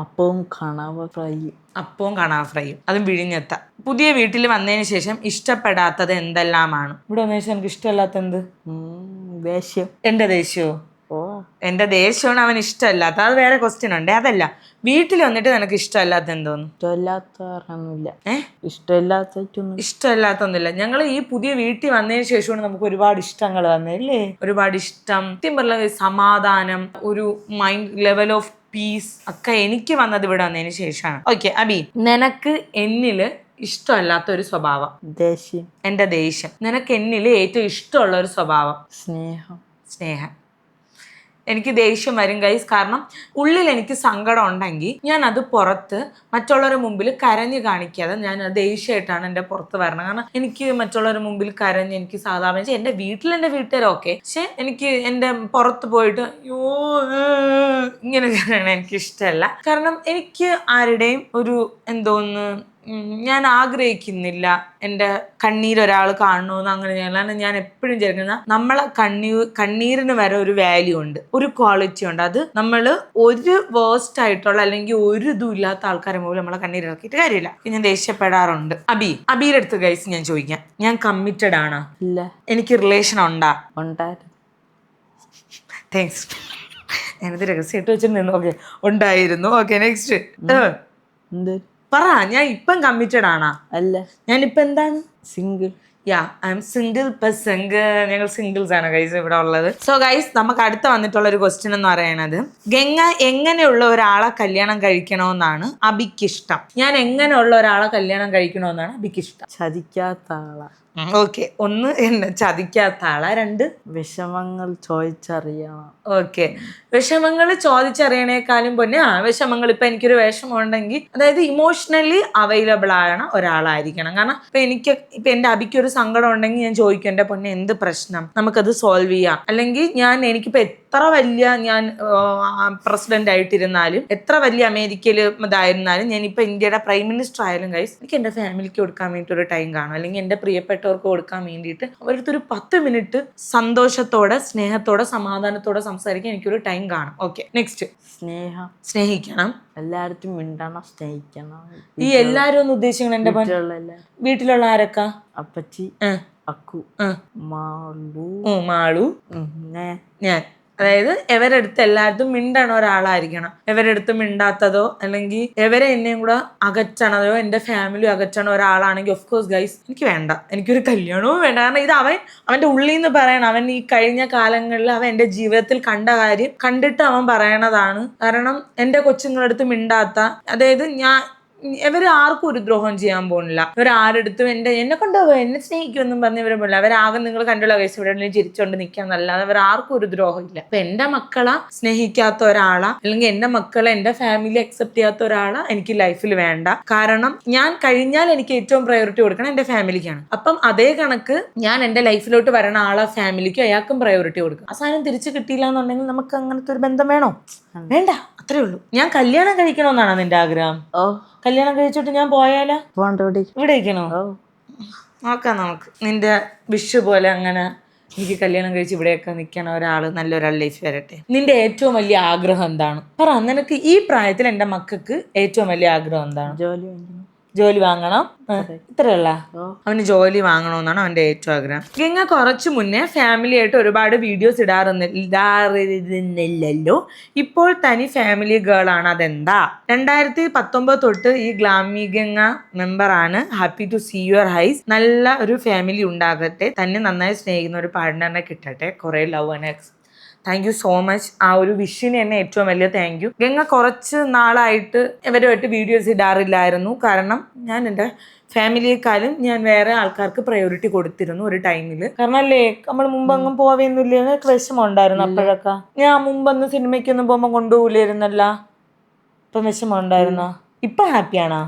B: അപ്പവും കണവ ഫ്രൈയും. അതും
A: വിഴിഞ്ഞെത്ത. പുതിയ വീട്ടിൽ വന്നതിന് ശേഷം ഇഷ്ടപ്പെടാത്തത് എന്തെല്ലാമാണ്? ഇവിടെ വന്നതിന് ശേഷം എനിക്ക് ഇഷ്ടമല്ലാത്ത എന്ത്?
B: ദേഷ്യം.
A: എന്റെ ദേഷ്യമോ? എന്റെ ദേഷ്യമാണ് അവൻ ഇഷ്ടമല്ലാത്ത. അത് വേറെ ക്വസ്റ്റ്യൻ ഉണ്ട്. അതല്ല, വീട്ടിൽ വന്നിട്ട് നിനക്ക് ഇഷ്ടമല്ലാത്ത എന്തോന്നു? ഇഷ്ടമല്ലാത്തൊന്നുമില്ല. ഞങ്ങൾ ഈ പുതിയ വീട്ടിൽ വന്നതിന് ശേഷമാണ് നമുക്ക് ഒരുപാട് ഇഷ്ടങ്ങൾ വന്നല്ലേ. ഒരുപാട് ഇഷ്ടം, സമാധാനം, ഒരു മൈൻഡ് ലെവൽ ഓഫ് പീസ് ഒക്കെ എനിക്ക് വന്നത് ഇവിടെ വന്നതിന് ശേഷമാണ്. ഓക്കെ അബി, നിനക്ക് എന്നില് ഇഷ്ടമല്ലാത്ത ഒരു സ്വഭാവം?
B: ദേഷ്യം.
A: എന്റെ ദേഷ്യം. നിനക്ക് എന്നില് ഏറ്റവും ഇഷ്ടമുള്ള ഒരു സ്വഭാവം? സ്നേഹം. എനിക്ക് ദേഷ്യം വരും ഗൈസ്. കാരണം ഉള്ളിൽ എനിക്ക് സങ്കടം ഉണ്ടെങ്കിൽ ഞാൻ അത് പുറത്ത് മറ്റുള്ളവരുടെ മുമ്പിൽ കരഞ്ഞ് കാണിക്കാതെ ഞാൻ ദേഷ്യമായിട്ടാണ് എൻ്റെ പുറത്ത് വരണം. കാരണം എനിക്ക് മറ്റുള്ളവരുടെ മുമ്പിൽ കരഞ്ഞ് എനിക്ക് സാധാരണ എൻ്റെ വീട്ടുകാരൊക്കെ, പക്ഷെ എനിക്ക് എൻ്റെ പുറത്ത് പോയിട്ട് അയ്യോ ഇങ്ങനെ കരയണം എനിക്ക് ഇഷ്ടമല്ല. കാരണം എനിക്ക് ആരുടെയും ഒരു എന്തോന്ന് ഞാൻ ആഗ്രഹിക്കുന്നില്ല എൻ്റെ കണ്ണീരൊരാൾ കാണണമെന്ന്. അങ്ങനെ ഞാൻ എപ്പോഴും വിചാരിക്കുന്ന നമ്മളെ കണ്ണീരിന് വരെ ഒരു വാല്യൂ ഉണ്ട്, ഒരു ക്വാളിറ്റി ഉണ്ട്. അത് നമ്മൾ ഒരു വേസ്റ്റ് ആയിട്ടുള്ള അല്ലെങ്കിൽ ഒരു ഇതും ഇല്ലാത്ത ആൾക്കാരെ മുമ്പിൽ നമ്മളെ കണ്ണീരിറക്കിയിട്ട് കാര്യമില്ല. ഞാൻ ദേഷ്യപ്പെടാറുണ്ട്. അബിയുടെ അടുത്ത് ഗൈസ് ഞാൻ ചോദിക്കാം, ഞാൻ കമ്മിറ്റഡ് ആണോ?
B: ഇല്ല.
A: എനിക്ക് റിലേഷൻ ഉണ്ടായിരുന്നു. താങ്ക്സ്. ഞാനത് രഹസ്യമായിട്ട് വെച്ചിട്ടുണ്ടായിരുന്നു. ഓക്കെ, ഉണ്ടായിരുന്നു. ഓക്കെ, നെക്സ്റ്റ് പറ. ഞാൻ ഇപ്പം കമ്മിറ്റഡ് ആണോ?
B: അല്ല.
A: ഞാനിപ്പോ എന്താണ്?
B: Single.
A: I M single person. ഞങ്ങൾ സിംഗിൾസ് ആണ് ഗൈസ് ഇവിടെ ഉള്ളത്. സോ ഗൈസ്, നമുക്ക് അടുത്ത വന്നിട്ടുള്ള ഒരു ക്വസ്റ്റ്യൻ എന്ന് പറയുന്നത്, ഗംഗ എങ്ങനെയുള്ള ഒരാളെ കല്യാണം കഴിക്കണമെന്നാണ് അബിക്കിഷ്ടം? ഞാൻ എങ്ങനെയുള്ള ഒരാളെ കല്യാണം കഴിക്കണമെന്നാണ് അബിക്കിഷ്ടം?
B: ചതിക്കാത്ത ആളാ.
A: ഓക്കെ, ഒന്ന് ചതിക്കാത്ത ആളാ. 2
B: വിഷമങ്ങൾ ചോദിച്ചറിയണം.
A: ഓക്കെ, വിഷമങ്ങൾ ചോദിച്ചറിയണേക്കാളും പൊന്നെ വിഷമങ്ങൾ. ഇപ്പൊ എനിക്കൊരു വിഷമം ഉണ്ടെങ്കിൽ, അതായത് ഇമോഷണലി അവൈലബിൾ ആകണ ഒരാളായിരിക്കണം. കാരണം ഇപ്പൊ എന്റെ അബിക്ക് ഒരു സങ്കടം ഉണ്ടെങ്കിൽ ഞാൻ ചോദിക്കും എന്റെ പൊന്നെ എന്ത് പ്രശ്നം, നമുക്കത് സോൾവ് ചെയ്യാം. അല്ലെങ്കിൽ എനിക്കിപ്പോ എത്ര വലിയ ഞാൻ പ്രസിഡന്റ് ആയിട്ടിരുന്നാലും, എത്ര വലിയ അമേരിക്കയിൽ ഇതായിരുന്നാലും, ഞാനിപ്പോൾ ഇന്ത്യയുടെ പ്രൈം മിനിസ്റ്റർ ആയാലും ഗൈസ്, എനിക്ക് എൻ്റെ ഫാമിലിക്ക് കൊടുക്കാൻ വേണ്ടിയിട്ട് ഒരു ടൈം കാണും. അല്ലെങ്കിൽ എൻ്റെ പ്രിയപ്പെട്ടവർക്ക് കൊടുക്കാൻ വേണ്ടിയിട്ട് അവരടുത്തൊരു 10 മിനിറ്റ് സന്തോഷത്തോടെ, സ്നേഹത്തോടെ, സമാധാനത്തോടെ സംസാരിക്കാൻ എനിക്കൊരു ടൈം കാണും. Okay, next. സ്നേഹിക്കണം.
B: എല്ലായിടത്തും മിണ്ടണം, സ്നേഹിക്കണം.
A: ഈ എല്ലാരും ഒന്ന് ഉദ്ദേശിക്കണം എന്റെ വീട്ടിലുള്ള ആരൊക്കെ?
B: അപ്പച്ചി, അക്കു,
A: മാളു, ഞാൻ. അതായത് എവരടുത്ത് എല്ലായിടത്തും മിണ്ടണ ഒരാളായിരിക്കണം. എവരടുത്ത് മിണ്ടാത്തതോ അല്ലെങ്കിൽ എവരെ എന്നെയും കൂടെ അകറ്റണതോ എൻ്റെ ഫാമിലി അകറ്റണ ഒരാളാണെങ്കിൽ ഓഫ് കോഴ്സ് ഗൈസ് എനിക്ക് വേണ്ട, എനിക്കൊരു കല്യാണവും വേണ്ട. കാരണം ഇത് അവൻ്റെ ഉള്ളിൽ നിന്ന് പറയണം. അവൻ ഈ കഴിഞ്ഞ കാലങ്ങളിൽ അവൻ എൻ്റെ ജീവിതത്തിൽ കണ്ട കാര്യം കണ്ടിട്ട് അവൻ പറയണതാണ്. കാരണം എൻ്റെ കൊച്ചുങ്ങളടുത്ത് മിണ്ടാത്ത, അതായത് ഇവർ ആർക്കും ഒരു ദ്രോഹം ചെയ്യാൻ പോകുന്നില്ല. ഇവരാരെടുത്തും എന്നെ കൊണ്ടുപോകുക, എന്നെ സ്നേഹിക്കുമെന്നും പറഞ്ഞ് ഇവരെ പോലില്ല. അവരാകെ നിങ്ങൾ കണ്ടുള്ള കേസ് ഇവിടെ ചിരിച്ചോണ്ട് നിൽക്കാന്നല്ലാതെ അവർ ആർക്കും ഒരു ദ്രോഹം ഇല്ല. അപ്പൊ എന്റെ മക്കളെ സ്നേഹിക്കാത്ത ഒരാളാ അല്ലെങ്കിൽ എന്റെ മക്കളെ എന്റെ ഫാമിലി അക്സെപ്റ്റ് ചെയ്യാത്ത ഒരാളാ എനിക്ക് ലൈഫിൽ വേണ്ട. കാരണം ഞാൻ കഴിഞ്ഞാൽ എനിക്ക് ഏറ്റവും പ്രയോറിറ്റി കൊടുക്കണം എന്റെ ഫാമിലിക്കാണ്. അപ്പം അതേ കണക്ക് ഞാൻ എന്റെ ലൈഫിലോട്ട് വരണ ആളെ ഫാമിലിക്കും അയാൾക്കും പ്രയോറിറ്റി കൊടുക്കും. ആ സാധനം തിരിച്ചു കിട്ടിയില്ല എന്നുണ്ടെങ്കിൽ നമുക്ക് അങ്ങനത്തെ ഒരു ബന്ധം വേണോ? വേണ്ട, അത്രേ ഉള്ളൂ. ഞാൻ കല്യാണം കഴിക്കണമെന്നാണോ നിന്റെ ആഗ്രഹം? കല്യാണം കഴിച്ചിട്ട് ഞാൻ പോയാലോ? ഇവിടെ ഇരിക്കണോ? നോക്കാം നമുക്ക്. നിന്റെ വിഷ് പോലെ അങ്ങനെ എനിക്ക് കല്യാണം കഴിച്ച് ഇവിടെയൊക്കെ നിൽക്കണ ഒരാള്, നല്ലൊരാൾ ലൈഫ് വരട്ടെ. നിന്റെ ഏറ്റവും വലിയ ആഗ്രഹം എന്താണ്? പറ. നിനക്ക് ഈ പ്രായത്തിൽ എന്റെ മക്കൾക്ക് ഏറ്റവും വലിയ ആഗ്രഹം എന്താണ്? ജോലി വാങ്ങണം. ഇത്രയല്ല, അവന് ജോലി വാങ്ങണമെന്നാണ് അവന്റെ ഏറ്റവും ആഗ്രഹം. ഗംഗ കുറച്ചു മുന്നേ ഫാമിലി ആയിട്ട് ഒരുപാട് വീഡിയോസ് ഇടാറുന്നില്ലല്ലോ. ഇപ്പോൾ തനി ഫാമിലി ഗേൾ ആണ്. അതെന്താ? 2019 തൊട്ട് ഈ ഗ്ലാമി ഗംഗ മെമ്പറാണ്. ഹാപ്പി ടു സീ യുവർ ഹൈസ്. നല്ല ഒരു ഫാമിലി ഉണ്ടാകട്ടെ. തന്നെ നന്നായി സ്നേഹിക്കുന്ന ഒരു പാർട്ട്ണറിനെ കിട്ടട്ടെ. കുറെ love and thank you so much. ആ ഒരു വിഷിന് തന്നെ ഏറ്റവും വലിയ താങ്ക് യു. ഗംഗ കുറച്ച് നാളായിട്ട് ഇവരുമായിട്ട് വീഡിയോസ് ഇടാറില്ലായിരുന്നു. കാരണം ഞാൻ എൻ്റെ ഫാമിലിയെക്കാളും ഞാൻ വേറെ ആൾക്കാർക്ക് പ്രയോറിറ്റി കൊടുത്തിരുന്നു ഒരു ടൈമിൽ. കാരണം അല്ലേ, നമ്മൾ മുമ്പൊന്നും പോവേന്നില്ല, വിഷമം ഉണ്ടായിരുന്നു അപ്പോഴൊക്കെ. ഞാൻ മുമ്പൊന്നും സിനിമയ്ക്കൊന്നും പോകുമ്പോൾ കൊണ്ടുപോകില്ലായിരുന്നല്ല. ഇപ്പം വിഷമം ഉണ്ടായിരുന്നോ? ഇപ്പൊ ഹാപ്പിയാണോ?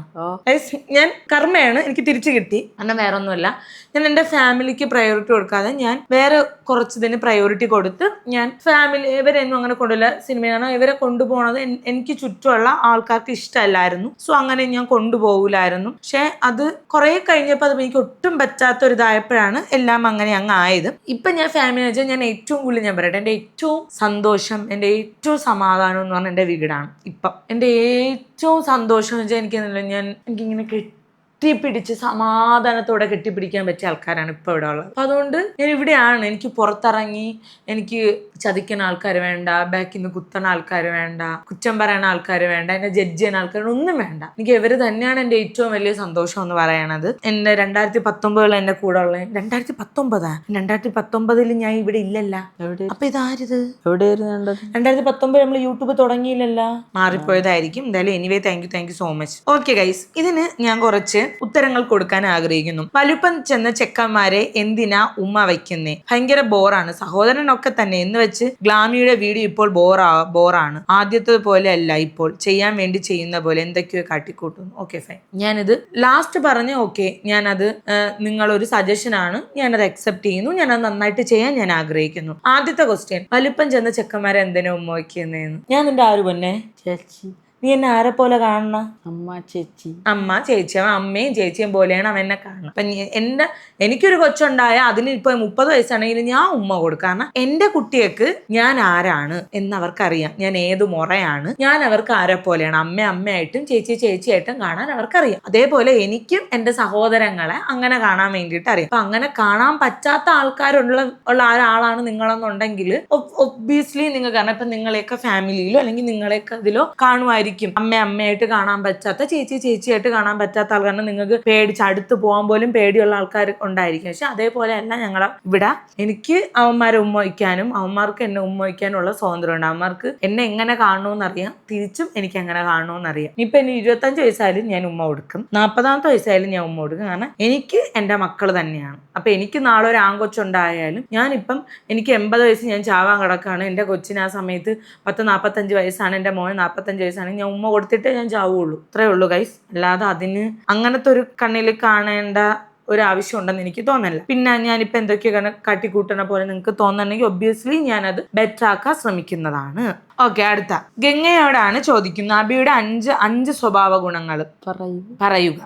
A: ഞാൻ കർമ്മയാണ്, എനിക്ക് തിരിച്ചു കിട്ടി. എന്നാൽ വേറെ ഒന്നുമല്ല. ഞാൻ എൻ്റെ ഫാമിലിക്ക് പ്രയോറിറ്റി കൊടുക്കാതെ ഞാൻ വേറെ കുറച്ചതിന് പ്രയോറിറ്റി കൊടുത്ത് ഞാൻ ഫാമിലി ഇവരെയൊന്നും അങ്ങനെ കൊണ്ടുപോയില്ല. സിനിമയാണ് ഇവരെ കൊണ്ടുപോകണത് എനിക്ക് ചുറ്റുമുള്ള ആൾക്കാർക്ക് ഇഷ്ടമല്ലായിരുന്നു. സോ അങ്ങനെ ഞാൻ കൊണ്ടുപോകില്ലായിരുന്നു. പക്ഷെ അത് കുറെ കഴിഞ്ഞപ്പോൾ അത് എനിക്ക് ഒട്ടും പറ്റാത്തൊരിതായപ്പോഴാണ് എല്ലാം അങ്ങനെ അങ്ങ് ആയത്. ഇപ്പം ഞാൻ ഫാമിലി വെച്ചാൽ ഞാൻ ഏറ്റവും കൂടുതൽ ഞാൻ പറയട്ടെ, എൻ്റെ ഏറ്റവും സന്തോഷം, എൻ്റെ ഏറ്റവും സമാധാനം എന്ന് പറഞ്ഞാൽ എൻ്റെ വീടാണ്. ഇപ്പം എൻ്റെ ഏറ്റവും സന്തോഷം എന്ന് വെച്ചാൽ എനിക്കിങ്ങനെ കെട്ടിപ്പിടിച്ച് സമാധാനത്തോടെ കെട്ടിപ്പിടിക്കാൻ പറ്റിയ ആൾക്കാരാണ് ഇപ്പോൾ ഇവിടെ ഉള്ളത്. അപ്പം അതുകൊണ്ട് ഞാൻ ഇവിടെയാണ്. എനിക്ക് പുറത്തിറങ്ങി എനിക്ക് ചതിക്കുന്ന ആൾക്കാർ വേണ്ട, ബാക്കിൽ നിന്ന് കുത്തണ ആൾക്കാർ വേണ്ട, കുറ്റം പറയുന്ന ആൾക്കാർ വേണ്ട, എന്നെ ജഡ്ജ് ചെയ്യുന്ന ആൾക്കാർ ഒന്നും വേണ്ട. എനിക്ക് ഇവർ തന്നെയാണ് എൻ്റെ ഏറ്റവും വലിയ സന്തോഷം എന്ന് പറയണത്. എൻ്റെ 2019 എൻ്റെ കൂടെ ഉള്ള 2019 ഞാൻ ഇവിടെ ഇല്ലല്ല. അപ്പൊ ഇതാരിത്? 2019 നമ്മൾ യൂട്യൂബ് തുടങ്ങിയില്ലല്ലോ. മാറിപ്പോയതായിരിക്കും. എന്തായാലും anyway thank you so much. Okay guys, ഇതിന് ഞാൻ കുറച്ച് ഉത്തരങ്ങൾ കൊടുക്കാൻ ആഗ്രഹിക്കുന്നു. വലുപ്പം ചെന്ന ചെക്കന്മാരെ എന്തിനാ ഉമ്മ വയ്ക്കുന്നേ? ഭയങ്കര ബോറാണ്. സഹോദരനൊക്കെ തന്നെ എന്ന് വെച്ച് ഗ്ലാമിയുടെ വീഡിയോ ഇപ്പോൾ ബോറാണ്. ആദ്യത്തെ പോലെ അല്ല, ഇപ്പോൾ ചെയ്യാൻ വേണ്ടി ചെയ്യുന്ന പോലെ എന്തൊക്കെയോ കാട്ടിക്കൂട്ടുന്നു. Okay fine. ഞാനിത് ലാസ്റ്റ് പറഞ്ഞ് ഓക്കെ, ഞാനത് നിങ്ങളൊരു സജഷൻ ആണ്, ഞാനത് അക്സെപ്റ്റ് ചെയ്യുന്നു. ഞാനത് നന്നായിട്ട് ചെയ്യാൻ ഞാൻ ആഗ്രഹിക്കുന്നു. ആദ്യത്തെ ക്വസ്റ്റ്യൻ, വലുപ്പം ചെന്ന ചെക്കന്മാരെ എന്തിനാ ഉമ്മ വയ്ക്കുന്നേന്ന്? ഞാൻ നിന്റെ ആര് പൊന്നെ? ചേച്ചി. നീ എന്നെ ആരെ പോലെ കാണണ? അമ്മ ചേച്ചി. അവൻ അമ്മയും ചേച്ചിയും പോലെയാണ് അവൻ എന്നെ കാണണം. അപ്പൊ എനിക്കൊരു കൊച്ചുണ്ടായ അതിന് ഇപ്പൊ 30 വയസ്സാണെങ്കിലും ഞാൻ ഉമ്മ കൊടുക്കും. കാരണം എന്റെ കുട്ടികൾക്ക് ഞാൻ ആരാണ് എന്നവർക്കറിയാം. ഞാൻ ഏത് മുറയാണ്, ഞാൻ അവർക്ക് ആരെ പോലെയാണ്. അമ്മയായിട്ടും ചേച്ചിയായിട്ടും കാണാൻ അവർക്കറിയാം. അതേപോലെ എനിക്കും എന്റെ സഹോദരങ്ങളെ അങ്ങനെ കാണാൻ വേണ്ടിയിട്ട് അറിയാം. അപ്പൊ അങ്ങനെ കാണാൻ പറ്റാത്ത ആൾക്കാരുള്ള ഒരാളാണ് നിങ്ങളെന്നുണ്ടെങ്കിൽ ഒബ്വിയസ്ലി നിങ്ങൾക്ക് കാരണം ഇപ്പൊ നിങ്ങളെയൊക്കെ ഫാമിലിയിലോ അല്ലെങ്കിൽ നിങ്ങളെയൊക്കെ ഇതിലോ കാണുമായിരിക്കും. അമ്മയായിട്ട് കാണാൻ പറ്റാത്ത, ചേച്ചിയായിട്ട് കാണാൻ പറ്റാത്ത ആൾക്കാരെ നിങ്ങൾക്ക് പേടിച്ച് അടുത്ത് പോകാൻ പോലും പേടിയുള്ള ആൾക്കാർ ഉണ്ടായിരിക്കും. പക്ഷെ അതേപോലെ അല്ല ഞങ്ങളെ ഇവിടെ. എനിക്ക് അവന്മാരെ ഉമ്മ വയ്ക്കാനും അവന്മാർക്ക് എന്നെ ഉമ്മ വയ്ക്കാനുള്ള സ്വാതന്ത്ര്യമുണ്ട്. അവന്മാർക്ക് എന്നെ എങ്ങനെ കാണണമെന്നറിയാം, തിരിച്ചും എനിക്ക് എങ്ങനെ കാണണമെന്നറിയാം. ഇപ്പൊ ഇനി 25 വയസ്സായാലും ഞാൻ ഉമ്മ കൊടുക്കും, 40ാമത്തെ വയസ്സായാലും ഞാൻ ഉമ്മ കൊടുക്കും. കാരണം എനിക്ക് എൻ്റെ മക്കൾ തന്നെയാണ്. അപ്പൊ എനിക്ക് നാളെ ഒരു ആൺകൊച്ചുണ്ടായാലും ഞാനിപ്പം എനിക്ക് 80 വയസ്സ് ഞാൻ ചാവാൻ കിടക്കുകയാണ്, എൻ്റെ കൊച്ചിന് ആ സമയത്ത് 45 വയസ്സാണ്, എൻ്റെ മോന് 45 വയസ്സാണ്, ഞാൻ ഉമ്മ കൊടുത്തിട്ടേ ഞാൻ ചാവുള്ളൂ. അത്രേ ഉള്ളൂ ഗൈസ്. അല്ലാതെ അതിന് അങ്ങനത്തെ ഒരു കണ്ണിൽ കാണേണ്ട ഒരു ആവശ്യം ഉണ്ടെന്ന് എനിക്ക് തോന്നല്ല. പിന്നെ ഞാനിപ്പോൾ എന്തൊക്കെയോ കാട്ടിക്കൂട്ടണ പോലെ നിങ്ങൾക്ക് തോന്നണമെങ്കിൽ ഒബ്വിയസ്ലി ഞാനത് ബെറ്റർ ആക്കാൻ ശ്രമിക്കുന്നതാണ്. ഓക്കെ, അടുത്ത ഗംഗയോടാണ് ചോദിക്കുന്നത്. അബിയുടെ അഞ്ച് സ്വഭാവ ഗുണങ്ങൾ പറയുക.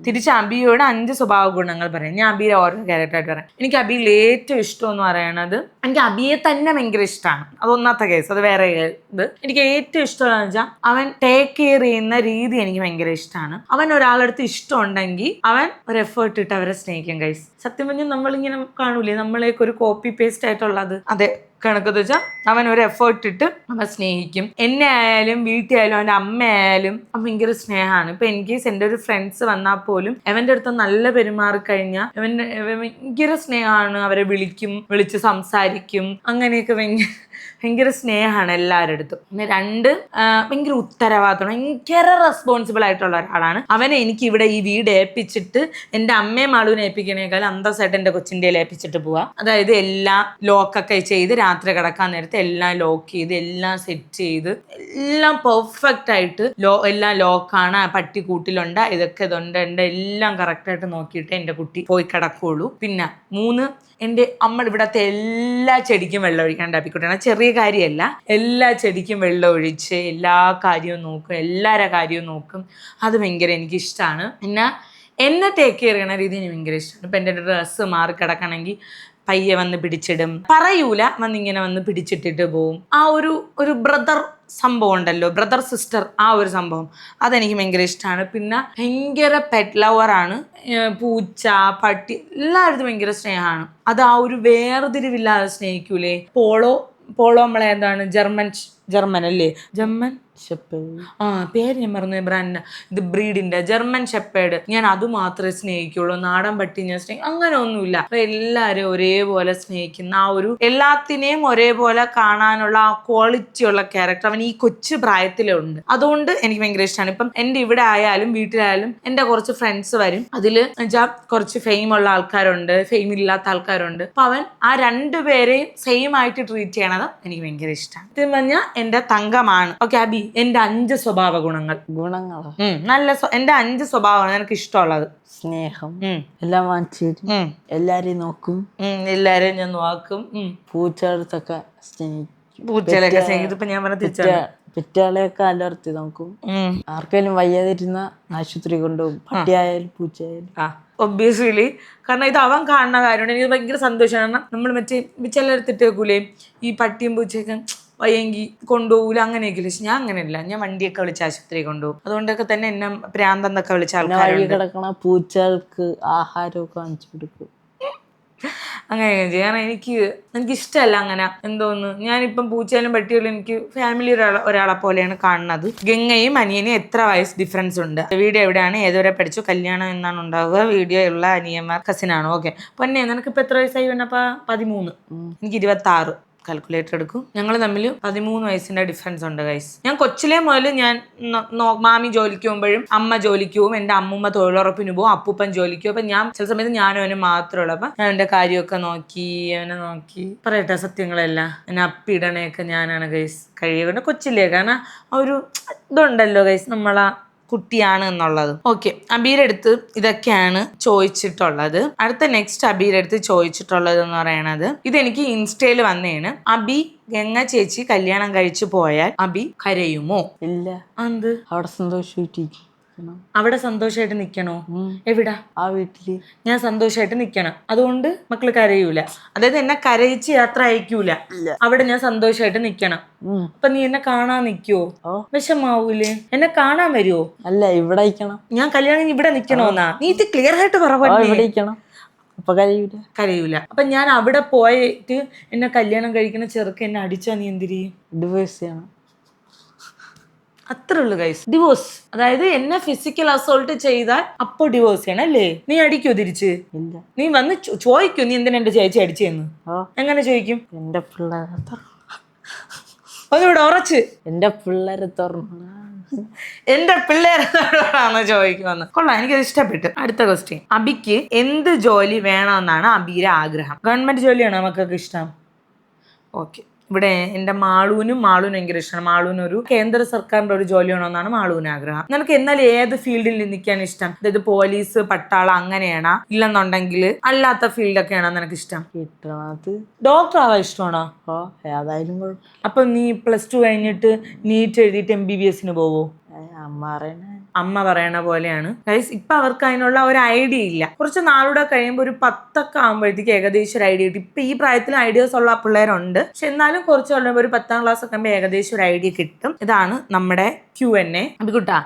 A: തിരിച്ച് അബിയോട് 5 സ്വഭാവ ഗുണങ്ങൾ പറയാം. ഞാൻ അബിയുടെ ഓരോ ക്യാരക്ടറായിട്ട് പറയാം. എനിക്ക് അബിയിൽ ഏറ്റവും ഇഷ്ടം എന്ന് പറയണത്, എനിക്ക് അബിയെ തന്നെ ഭയങ്കര ഇഷ്ടമാണ്. അത് ഒന്നാമത്തെ കേസ്. അത് വേറെ ഇത്. എനിക്ക് ഏറ്റവും ഇഷ്ടമെന്ന് വെച്ചാൽ അവൻ ടേക്ക് കെയർ ചെയ്യുന്ന രീതി എനിക്ക് ഭയങ്കര ഇഷ്ടമാണ്. അവൻ ഒരാളടുത്ത് ഇഷ്ടമുണ്ടെങ്കിൽ അവൻ ഒരു എഫേർട്ട് ഇട്ട് അവരെ സ്നേഹിക്കും ഗൈസ്. സത്യം പറഞ്ഞാൽ നമ്മളിങ്ങനെ കാണൂലേ, നമ്മളേക്ക് ഒരു കോപ്പി പേസ്റ്റ് ആയിട്ടുള്ളത്. അതെ കണക്കെന്ന് വെച്ചാൽ അവൻ ഒരു എഫേർട്ട് ഇട്ട് അവൻ സ്നേഹിക്കും. എന്നെ ആയാലും വീട്ടിലായാലും അവൻ്റെ അമ്മയായാലും അവൻ ഭയങ്കര സ്നേഹമാണ്. ഇപ്പൊ എനിക്ക് എൻ്റെ ഒരു ഫ്രണ്ട്സ് വന്നാൽ പോലും അവൻ്റെ അടുത്ത് നല്ല പെരുമാറി കഴിഞ്ഞാൽ ഭയങ്കര സ്നേഹമാണ്. അവരെ വിളിച്ച് സംസാരിക്കും. അങ്ങനെയൊക്കെ ഭയങ്കര സ്നേഹമാണ് എല്ലാവരുടെ അടുത്തും. പിന്നെ 2 ഭയങ്കര ഉത്തരവാദിത്തം, ഭയങ്കര റെസ്പോൺസിബിൾ ആയിട്ടുള്ള ഒരാളാണ്. അവനെ എനിക്ക് ഇവിടെ ഈ വീട് ഏൽപ്പിച്ചിട്ട് എൻ്റെ അമ്മയും മാളുവിനെ ഏൽപ്പിക്കണേക്കാൾ അന്തസ്സായിട്ട് എൻ്റെ കൊച്ചിൻ്റെ ഏൽപ്പിച്ചിട്ട് പോവാം. അതായത് എല്ലാം ലോക്കൊക്കെ ചെയ്ത് രാത്രി കിടക്കാൻ നേരത്തെ എല്ലാം ലോക്ക് ചെയ്ത് എല്ലാം സെറ്റ് ചെയ്ത് എല്ലാം പെർഫെക്റ്റ് ആയിട്ട് എല്ലാം ലോക്കാണ്, പട്ടിക്കൂട്ടിലുണ്ട്, ഇതൊക്കെ ഇതുണ്ട്, എൻ്റെ എല്ലാം കറക്റ്റായിട്ട് നോക്കിയിട്ട് എൻ്റെ കുട്ടി പോയി കിടക്കുള്ളൂ. പിന്നെ 3, എൻ്റെ അമ്മ ഇവിടത്തെ എല്ലാ ചെടിക്കും വെള്ളം ഒഴിക്കാണ്ട് അപ്പിക്കുട്ടിയാണ്. ചെറിയ കാര്യമല്ല, എല്ലാ ചെടിക്കും വെള്ളം ഒഴിച്ച് എല്ലാ കാര്യവും നോക്കും, എല്ലാവരുടെ കാര്യവും നോക്കും. അത് ഭയങ്കര എനിക്കിഷ്ടമാണ്. പിന്നെ എന്നെ ടേക്ക് കെയർ ചെയ്യണ രീതി എനിക്ക് ഭയങ്കര ഇഷ്ടമാണ്. ഇപ്പം എൻ്റെ ഡ്രസ്സ് മാറി കിടക്കണമെങ്കിൽ പയ്യെ വന്ന് പിടിച്ചിടും, പറയൂല, വന്നിങ്ങനെ വന്ന് പിടിച്ചിട്ടിട്ട് പോവും. ആ ഒരു ബ്രദർ സംഭവം ഉണ്ടല്ലോ, ബ്രദർ സിസ്റ്റർ, ആ ഒരു സംഭവം അതെനിക്ക് ഭയങ്കര ഇഷ്ടമാണ്. പിന്നെ ഭയങ്കര പെറ്റ് ലവറാണ്. പൂച്ച, പട്ടി എല്ലായിടത്തും ഭയങ്കര സ്നേഹമാണ്. അത് ആ ഒരു വേർതിരിവില്ലാതെ സ്നേഹിക്കൂലേ. പോളോ നമ്മളെ എന്താണ്, ജർമ്മൻ അല്ലേ, ജർമ്മൻ
B: ഷെപ്പേർഡ്.
A: പേര് ഞാൻ മറന്നു, ബ്രാൻഡ്, ഇത് ബ്രീഡിന്റെ ജർമ്മൻ ഷെപ്പേർഡ്. ഞാൻ അത് മാത്രമേ സ്നേഹിക്കുള്ളൂ, നാടൻ പട്ടി ഞാൻ സ്നേഹിക്കും അങ്ങനെ ഒന്നുമില്ല. അപ്പൊ എല്ലാവരും ഒരേപോലെ സ്നേഹിക്കുന്ന ആ ഒരു, എല്ലാത്തിനെയും ഒരേപോലെ കാണാനുള്ള ആ ക്വാളിറ്റി ഉള്ള ക്യാരക്ടർ അവൻ ഈ കൊച്ചു പ്രായത്തിലുണ്ട്. അതുകൊണ്ട് എനിക്ക് ഭയങ്കര ഇഷ്ടമാണ്. ഇപ്പം എൻ്റെ ഇവിടെ ആയാലും വീട്ടിലായാലും എൻ്റെ കുറച്ച് ഫ്രണ്ട്സ് വരും, അതില് കുറച്ച് ഫെയിം ഉള്ള ആൾക്കാരുണ്ട്, ഫെയിം ഇല്ലാത്ത ആൾക്കാരുണ്ട്. അപ്പൊ അവൻ ആ 2 പേരെയും സെയിം ആയിട്ട് ട്രീറ്റ് ചെയ്യണത് എനിക്ക് ഭയങ്കര ഇഷ്ടമാണ്. ഇത് പറഞ്ഞാൽ എൻ്റെ തങ്കമാണ്. ഓക്കെ അബി, എൻ്റെ 5 സ്വഭാവ ഗുണങ്ങളോ നല്ല എൻ്റെ 5 സ്വഭാവമാണ് എനിക്ക് ഇഷ്ടമുള്ളത്.
B: സ്നേഹം, എല്ലാം വാങ്ങിച്ചു, എല്ലാരെയും നോക്കും,
A: എല്ലാരെയും ഞാൻ നോക്കും,
B: പൂച്ചകളൊക്കെ സ്നേഹിക്കും,
A: പൂച്ചകളൊക്കെ സ്നേഹിക്കും. ഇപ്പൊ ഞാൻ പറഞ്ഞ
B: പെറ്റുകളെയൊക്കെ അലർത്തി നോക്കും, ആർക്കെങ്കിലും വയ്യാതിരുന്ന ആശുപത്രി കൊണ്ടുപോകും, പട്ടിയായാലും പൂച്ചയായാലും.
A: ഒബ്വിയസ്ലി, കാരണം ഇത് അവൻ കാണുന്ന കാര്യമാണ്. എനിക്ക് ഭയങ്കര സന്തോഷമാണ്. കാരണം നമ്മൾ മറ്റേ ചിലർത്തിട്ടേക്കൂലേ ഈ പട്ടിയും പൂച്ചയൊക്കെ വയ്യെങ്കിൽ കൊണ്ടുപോകൂല അങ്ങനെയൊക്കെ. പക്ഷെ ഞാൻ അങ്ങനെയല്ല, ഞാൻ വണ്ടിയൊക്കെ വിളിച്ച് ആശുപത്രി കൊണ്ടുപോകും. അതുകൊണ്ടൊക്കെ തന്നെ എന്നെ പ്രാന്തെന്നൊക്കെ വിളിച്ച
B: വഴി കിടക്കണ പൂച്ചകൾക്ക് ആഹാരമൊക്കെ വാങ്ങിച്ചു കൊടുക്കും.
A: അങ്ങനെയൊക്കെ ചെയ്യും. കാരണം എനിക്കിഷ്ടമല്ല അങ്ങനെ എന്തോന്ന്. ഞാനിപ്പം പൂച്ചയിലും പട്ടികളും എനിക്ക് ഫാമിലി ഒരാളെ പോലെയാണ് കാണുന്നത്. ഗംഗയും അനിയനും എത്ര വയസ്സ് ഡിഫറൻസ് ഉണ്ട്? വീഡിയോ എവിടെയാണ്, ഏതുവരെ പഠിച്ചു, കല്യാണം എന്നാണ് ഉണ്ടാവുക? വീഡിയോ ഉള്ള അനിയന്മാർ കസിനാണോ? ഓക്കെ. പൊന്നെ നിനക്കിപ്പോൾ എത്ര വയസ്സായി? വന്നപ്പോൾ 13, എനിക്ക് 26. കാൽക്കുലേറ്റർ എടുക്കും. ഞങ്ങൾ തമ്മിൽ 13 വയസ്സിന്റെ ഡിഫറൻസ് ഉണ്ട് ഗൈസ്. ഞാൻ കൊച്ചിലെ മുതൽ ഞാൻ മാമി ജോലിക്ക് പോകുമ്പോഴും അമ്മ ജോലിക്ക് പോകും, എൻ്റെ അമ്മൂമ്മ തൊഴിലുറപ്പിന് പോകും, അപ്പൂപ്പൻ ജോലിക്ക് പോകും. അപ്പം ഞാൻ ചില സമയത്ത് ഞാനും അവന് മാത്രമേ ഉള്ളൂ. അപ്പം ഞാൻ എൻ്റെ കാര്യമൊക്കെ നോക്കി, അവനെ നോക്കി, പറയട്ടെ സത്യങ്ങളെല്ലാം, എന്നെ അപ്പിടണയൊക്കെ ഞാനാണ് ഗൈസ്. കഴിയുകൊണ്ട് കൊച്ചില്ലേ, കാരണം ആ ഒരു ഇതുണ്ടല്ലോ ഗൈസ്, നമ്മളാ കുട്ടിയാണ് എന്നുള്ളത്. ഓക്കെ, അബീയുടെ അടുത്ത് ഇതൊക്കെയാണ് ചോദിച്ചിട്ടുള്ളത്. അടുത്ത നെക്സ്റ്റ് അബീയുടെ അടുത്ത് ചോദിച്ചിട്ടുള്ളത് എന്ന് പറയണത്, ഇതെനിക്ക് ഇൻസ്റ്റയിൽ വന്നേണ്. അബി ഗംഗ ചേച്ചി കല്യാണം കഴിച്ചു പോയാൽ അബി കരയുമോ?
B: ഇല്ല.
A: എന്ത്?
B: അവിടെ സന്തോഷിച്ചിരിക്കും.
A: അവിടെ സന്തോഷമായിട്ട് നിക്കണോ? എവിടാ?
B: ആ വീട്ടില്
A: ഞാൻ സന്തോഷമായിട്ട് നിക്കണം. അതുകൊണ്ട് മക്കള് കരയൂല, അതായത് എന്നെ കരയിച്ച് യാത്ര അയക്കൂല. അവിടെ ഞാൻ സന്തോഷമായിട്ട് നിക്കണം. അപ്പൊ നീ എന്നെ കാണാൻ നിക്കുവോ? വിഷമാവൂലേ? എന്നെ കാണാൻ വരുവോ?
B: അല്ല, ഇവിടെ അയക്കണം.
A: ഞാൻ കല്യാണം ഇവിടെ നിക്കണോന്നാ? നീ ഇത് ക്ലിയർ ആയിട്ട്
B: പറയണം. അപ്പൊ
A: കരയൂല. അപ്പൊ ഞാൻ അവിടെ പോയിട്ട് എന്നെ കല്യാണം കഴിക്കുന്ന ചെറുക്ക് എന്നെ അടിച്ചാ നീ എന്തിരി?
B: ഡിവോഴ്സ് ചെയ്യണം.
A: അത്രേ ഉള്ളു ഗൈസ്. ഡിവോഴ്സ്, അതായത് എന്നെ ഫിസിക്കൽ അസോൾട്ട് ചെയ്താൽ അപ്പൊ ഡിവോഴ്സ് ചെയ്യണം അല്ലേ? നീ അടിക്കോ തിരിച്ച്?
B: ഇല്ല.
A: നീ വന്ന് ചോദിക്കോ നീ എന്തിനാ എന്റെ ചേച്ചി അടിച്ചെന്ന്? എങ്ങനെ ചോദിക്കും?
B: എന്റെ പിള്ളേരെ
A: ഒന്നിവിടെ ഉറച്ച്,
B: എന്റെ പിള്ളേരെ തുറന്നു,
A: എന്റെ പിള്ളേരാണ് ചോദിക്കുമെന്ന്. കൊള്ളാം, എനിക്കത് ഇഷ്ടപ്പെട്ടു. അടുത്ത ക്വസ്റ്റ്യൻ, അബിക്ക് എന്ത് ജോലി വേണമെന്നാണ് അബിയുടെ ആഗ്രഹം? ഗവൺമെന്റ് ജോലിയാണോ മക്കൾക്ക് ഇഷ്ടം? ഓക്കെ, ഇവിടെ എൻ്റെ മാളൂനും ഭയങ്കര ഇഷ്ടമാണ്. മാളൂനൊരു കേന്ദ്ര സർക്കാരിന്റെ ഒരു ജോലി വേണമെന്നാണ് മാളൂന് ആഗ്രഹം. നിനക്ക് എന്നാൽ ഏത് ഫീൽഡിൽ നിൽക്കാൻ ഇഷ്ടം? അതായത് പോലീസ്, പട്ടാളം അങ്ങനെയാണോ? ഇല്ലെന്നുണ്ടെങ്കിൽ അല്ലാത്ത ഫീൽഡൊക്കെയാണോ നിനക്ക് ഇഷ്ടം? ഡോക്ടർ ആവാൻ ഇഷ്ടമാണോ?
B: ഏതായാലും
A: അപ്പൊ നീ +2 കഴിഞ്ഞിട്ട് നീറ്റ് എഴുതിയിട്ട് MBBS പോവോ? അമ്മ പറയണ പോലെയാണ് ഗൈസ്. ഇപ്പൊ അവർക്ക് അതിനുള്ള ഒരു ഐഡിയ ഇല്ല. കുറച്ച് നാളൂടെ കഴിയുമ്പോൾ ഒരു 10 ഒക്കെ ആകുമ്പോഴത്തേക്ക് ഏകദേശം ഒരു ഐഡിയ കിട്ടും. ഇപ്പൊ ഈ പ്രായത്തിൽ ഐഡിയാസ് ഉള്ള പിള്ളേരുണ്ട്, പക്ഷെ എന്നാലും കുറച്ച് കഴിയുമ്പോൾ ഒരു 10ാം ക്ലാസ് ഒക്കെ ആകുമ്പോൾ ഏകദേശം ഒരു ഐഡിയ കിട്ടും. ഇതാണ് നമ്മുടെ Q&A. അബികുട്ടാ,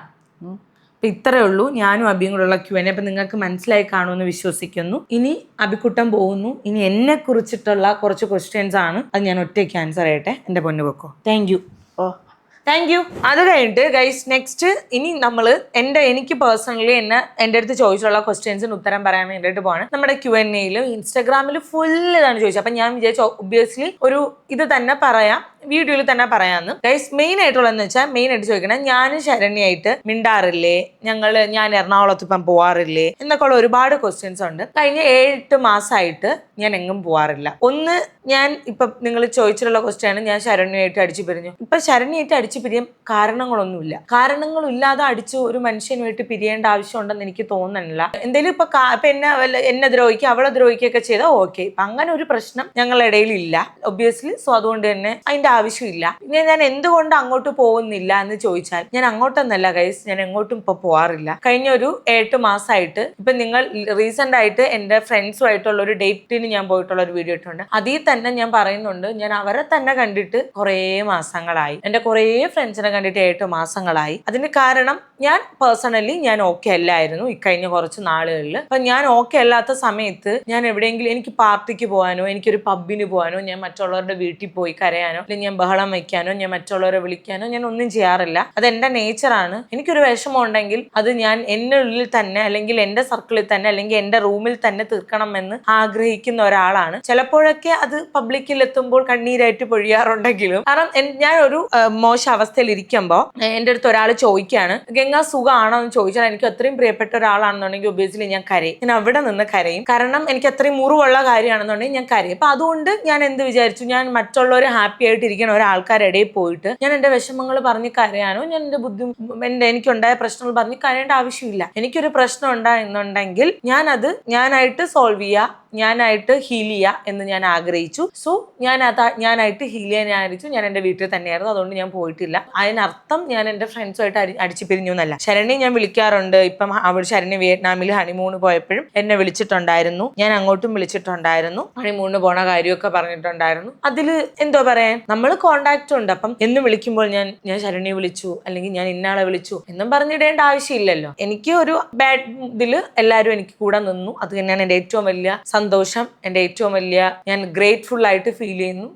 A: അപ്പൊ ഇത്രയേ ഉള്ളൂ ഞാനും അബിയും കൂടെ ഉള്ള Q&A. അപ്പൊ നിങ്ങൾക്ക് മനസ്സിലായി കാണുമെന്ന് വിശ്വസിക്കുന്നു. ഇനി അബിക്കുട്ടൻ പോകുന്നു. ഇനി എന്നെ കുറിച്ചിട്ടുള്ള കുറച്ച് ക്വസ്റ്റ്യൻസ് ആണ്, അത് ഞാൻ ഒറ്റയ്ക്ക് ആൻസർ ചെയ്യട്ടെ. എന്റെ പൊന്നു വെക്കോ. Thank you. അത് കഴിഞ്ഞിട്ട് ഗൈസ് നെക്സ്റ്റ് ഇനി നമ്മള് എനിക്ക് പേഴ്സണലി എൻ്റെ അടുത്ത് ചോദിച്ചിട്ടുള്ള ക്വസ്റ്റ്യൻസിന് ഉത്തരം പറയാൻ വേണ്ടിയിട്ട് പോവാണ്. നമ്മുടെ Q&Aയിലും ഇൻസ്റ്റാഗ്രാമിൽ ഫുൾ ഇതാണ് ചോദിച്ചത്. അപ്പൊ ഞാൻ വിചാരിച്ചു ഒബ്വിയസ്ലി ഒരു ഇത് തന്നെ പറയാം. വീഡിയോയിൽ തന്നെ പറയാമെന്ന്. ഗൈസ് മെയിൻ ആയിട്ടുള്ളതെന്ന് വെച്ചാൽ മെയിൻ ആയിട്ട് ചോദിക്കണം, ഞാനും ശരണ്യായിട്ട് മിണ്ടാറില്ലേ, ഞാൻ എറണാകുളത്ത് ഇപ്പം പോവാറില്ലേ എന്നൊക്കെ ഉള്ള ഒരുപാട് ക്വസ്റ്റ്യൻസ് ഉണ്ട്. കഴിഞ്ഞ 7-8 മാസമായിട്ട് ഞാൻ എങ്ങും പോവാറില്ല. ഒന്ന്, ഞാൻ ഇപ്പൊ നിങ്ങൾ ചോദിച്ചിട്ടുള്ള ക്വസ്റ്റ്യൻ ആണ്, ഞാൻ ശരണ്യായിട്ട് അടിച്ചു പിരിഞ്ഞു. ഇപ്പൊ ശരണ്യായിട്ട് അടിച്ചു പിരിയാൻ കാരണങ്ങളൊന്നുമില്ല. കാരണങ്ങളില്ലാതെ അടിച്ചു ഒരു മനുഷ്യനുമായിട്ട് പിരിയേണ്ട ആവശ്യമുണ്ടെന്ന് എനിക്ക് തോന്നുന്നില്ല. എന്തെങ്കിലും ഇപ്പൊ എന്നെ ദ്രോഹിക്കുക അവളെ ദ്രോഹിക്കുകയൊക്കെ ചെയ്താൽ ഓക്കെ. ഇപ്പൊ അങ്ങനെ ഒരു പ്രശ്നം ഞങ്ങളുടെ ഇടയിൽ ഇല്ല ഒബ്വിയസ്ലി. സോ അതുകൊണ്ട് തന്നെ അതിന്റെ ആവശ്യമില്ല. പിന്നെ ഞാൻ എന്തുകൊണ്ട് അങ്ങോട്ട് പോകുന്നില്ല എന്ന് ചോദിച്ചാൽ, ഞാൻ അങ്ങോട്ടൊന്നല്ല ഗൈസ്, ഞാൻ എങ്ങോട്ടും ഇപ്പൊ പോവാറില്ല. കഴിഞ്ഞ ഒരു 8 മാസമായിട്ട് ഇപ്പൊ നിങ്ങൾ റീസെന്റ് ആയിട്ട് എന്റെ ഫ്രണ്ട്സുമായിട്ടുള്ള ഒരു ഡേറ്റിന് ഞാൻ പോയിട്ടുള്ള ഒരു വീഡിയോ ഇട്ടുണ്ട്. അതിൽ തന്നെ ഞാൻ പറയുന്നുണ്ട്, ഞാൻ അവരെ തന്നെ കണ്ടിട്ട് കുറേ മാസങ്ങളായി. എന്റെ കുറേ ഫ്രണ്ട്സിനെ കണ്ടിട്ട് 8 മാസങ്ങളായി. അതിന് കാരണം ഞാൻ പേഴ്സണലി ഞാൻ ഓക്കെ അല്ലായിരുന്നു ഇക്കഴിഞ്ഞ കുറച്ച് നാളുകളിൽ. അപ്പൊ ഞാൻ ഓക്കെ അല്ലാത്ത സമയത്ത് ഞാൻ എവിടെയെങ്കിലും എനിക്ക് പാർട്ടിക്ക് പോകാനോ എനിക്കൊരു പബ്ബിന് പോകാനോ ഞാൻ മറ്റുള്ളവരുടെ വീട്ടിൽ പോയി കരയാനോ അല്ലെങ്കിൽ ഞാൻ ബഹളം വയ്ക്കാനോ ഞാൻ മറ്റുള്ളവരെ വിളിക്കാനോ ഞാൻ ഒന്നും ചെയ്യാറില്ല. അത് എന്റെ നേച്ചറാണ്. എനിക്കൊരു വിഷമം ഉണ്ടെങ്കിൽ അത് ഞാൻ എന്റെ ഉള്ളിൽ തന്നെ അല്ലെങ്കിൽ എന്റെ സർക്കിളിൽ തന്നെ അല്ലെങ്കിൽ എന്റെ റൂമിൽ തന്നെ തീർക്കണം എന്ന് ആഗ്രഹിക്കുന്ന ഒരാളാണ്. ചിലപ്പോഴൊക്കെ അത് പബ്ലിക്കിൽ എത്തുമ്പോൾ കണ്ണീരായിട്ട് പൊഴിയാറുണ്ടെങ്കിലും, കാരണം ഞാൻ ഒരു മോശം അവസ്ഥയിൽ ഇരിക്കുമ്പോൾ എന്റെ അടുത്ത് ഒരാൾ ചോദിക്കുകയാണ് ഗംഗാ സുഖമാണോ എന്ന് ചോദിച്ചാൽ, എനിക്ക് അത്രയും പ്രിയപ്പെട്ട ഒരാളാണെന്നുണ്ടെങ്കിൽ ഒബ്വിയസ്ലി ഞാൻ കരയും. ഞാൻ അവിടെ നിന്ന് കരയും. കാരണം എനിക്ക് അത്രയും മുറിവുള്ള കാര്യമാണെന്നുണ്ടെങ്കിൽ ഞാൻ കരയും. അപ്പൊ അതുകൊണ്ട് ഞാൻ എന്ത് വിചാരിച്ചു, ഞാൻ മറ്റുള്ളവർ ഹാപ്പി ആയിട്ടിരിക്കുന്ന ഒരാൾക്കാരിടയിൽ പോയിട്ട് ഞാൻ എന്റെ വിഷമങ്ങൾ പറഞ്ഞ് കരയാനോ ഞാൻ എന്റെ എനിക്കുണ്ടായ പ്രശ്നങ്ങൾ പറഞ്ഞ് കരയേണ്ട ആവശ്യമില്ല. എനിക്കൊരു പ്രശ്നം ഉണ്ടായെന്നുണ്ടെങ്കിൽ ഞാനായിട്ട് സോൾവ് ചെയ്യുക, ഞാനായിട്ട് ഹീൽ ചെയ്യുക എന്ന് ഞാൻ ആഗ്രഹിച്ചു. സോ ഞാനായിട്ട് ഹീൽ ചെയ്യാൻ ആഗ്രഹിച്ചു. ഞാൻ എന്റെ വീട്ടിൽ തന്നെയായിരുന്നു, അതുകൊണ്ട് ഞാൻ പോയിട്ടില്ല. അതിനർത്ഥം ഞാൻ എന്റെ ഫ്രണ്ട്സുമായിട്ട് അടിച്ചു പിരിഞ്ഞു എന്നല്ല. ശരണ്യെ ഞാൻ വിളിക്കാറുണ്ട്. ഇപ്പം ശരണ്യ വിയറ്റ്നാമിൽ ഹണിമൂണ് പോയപ്പോഴും എന്നെ വിളിച്ചിട്ടുണ്ടായിരുന്നു. ഞാൻ അങ്ങോട്ടും വിളിച്ചിട്ടുണ്ടായിരുന്നു. ഹണിമൂണിന് പോണ കാര്യമൊക്കെ പറഞ്ഞിട്ടുണ്ടായിരുന്നു. അതില് എന്തോ പറയാൻ, നമ്മൾ കോണ്ടാക്ട് ഉണ്ട്. അപ്പം എന്ന് വിളിക്കുമ്പോൾ ഞാൻ ശരണ്യെ വിളിച്ചു അല്ലെങ്കിൽ ഞാൻ ഇന്നാളെ വിളിച്ചു എന്നും പറഞ്ഞിടേണ്ട ആവശ്യമില്ലല്ലോ. എനിക്ക് ഒരു ബാഡ് ഇതില് എല്ലാവരും എനിക്ക് കൂടെ നിന്നു. അത് തന്നെയാണ് എന്റെ ഏറ്റവും വലിയ സന്തോഷം. എന്റെ ഏറ്റവും വലിയ ഞാൻ ഗ്രേറ്റ്ഫുൾ ആയിട്ട് ഫീൽ ചെയ്യുന്നു.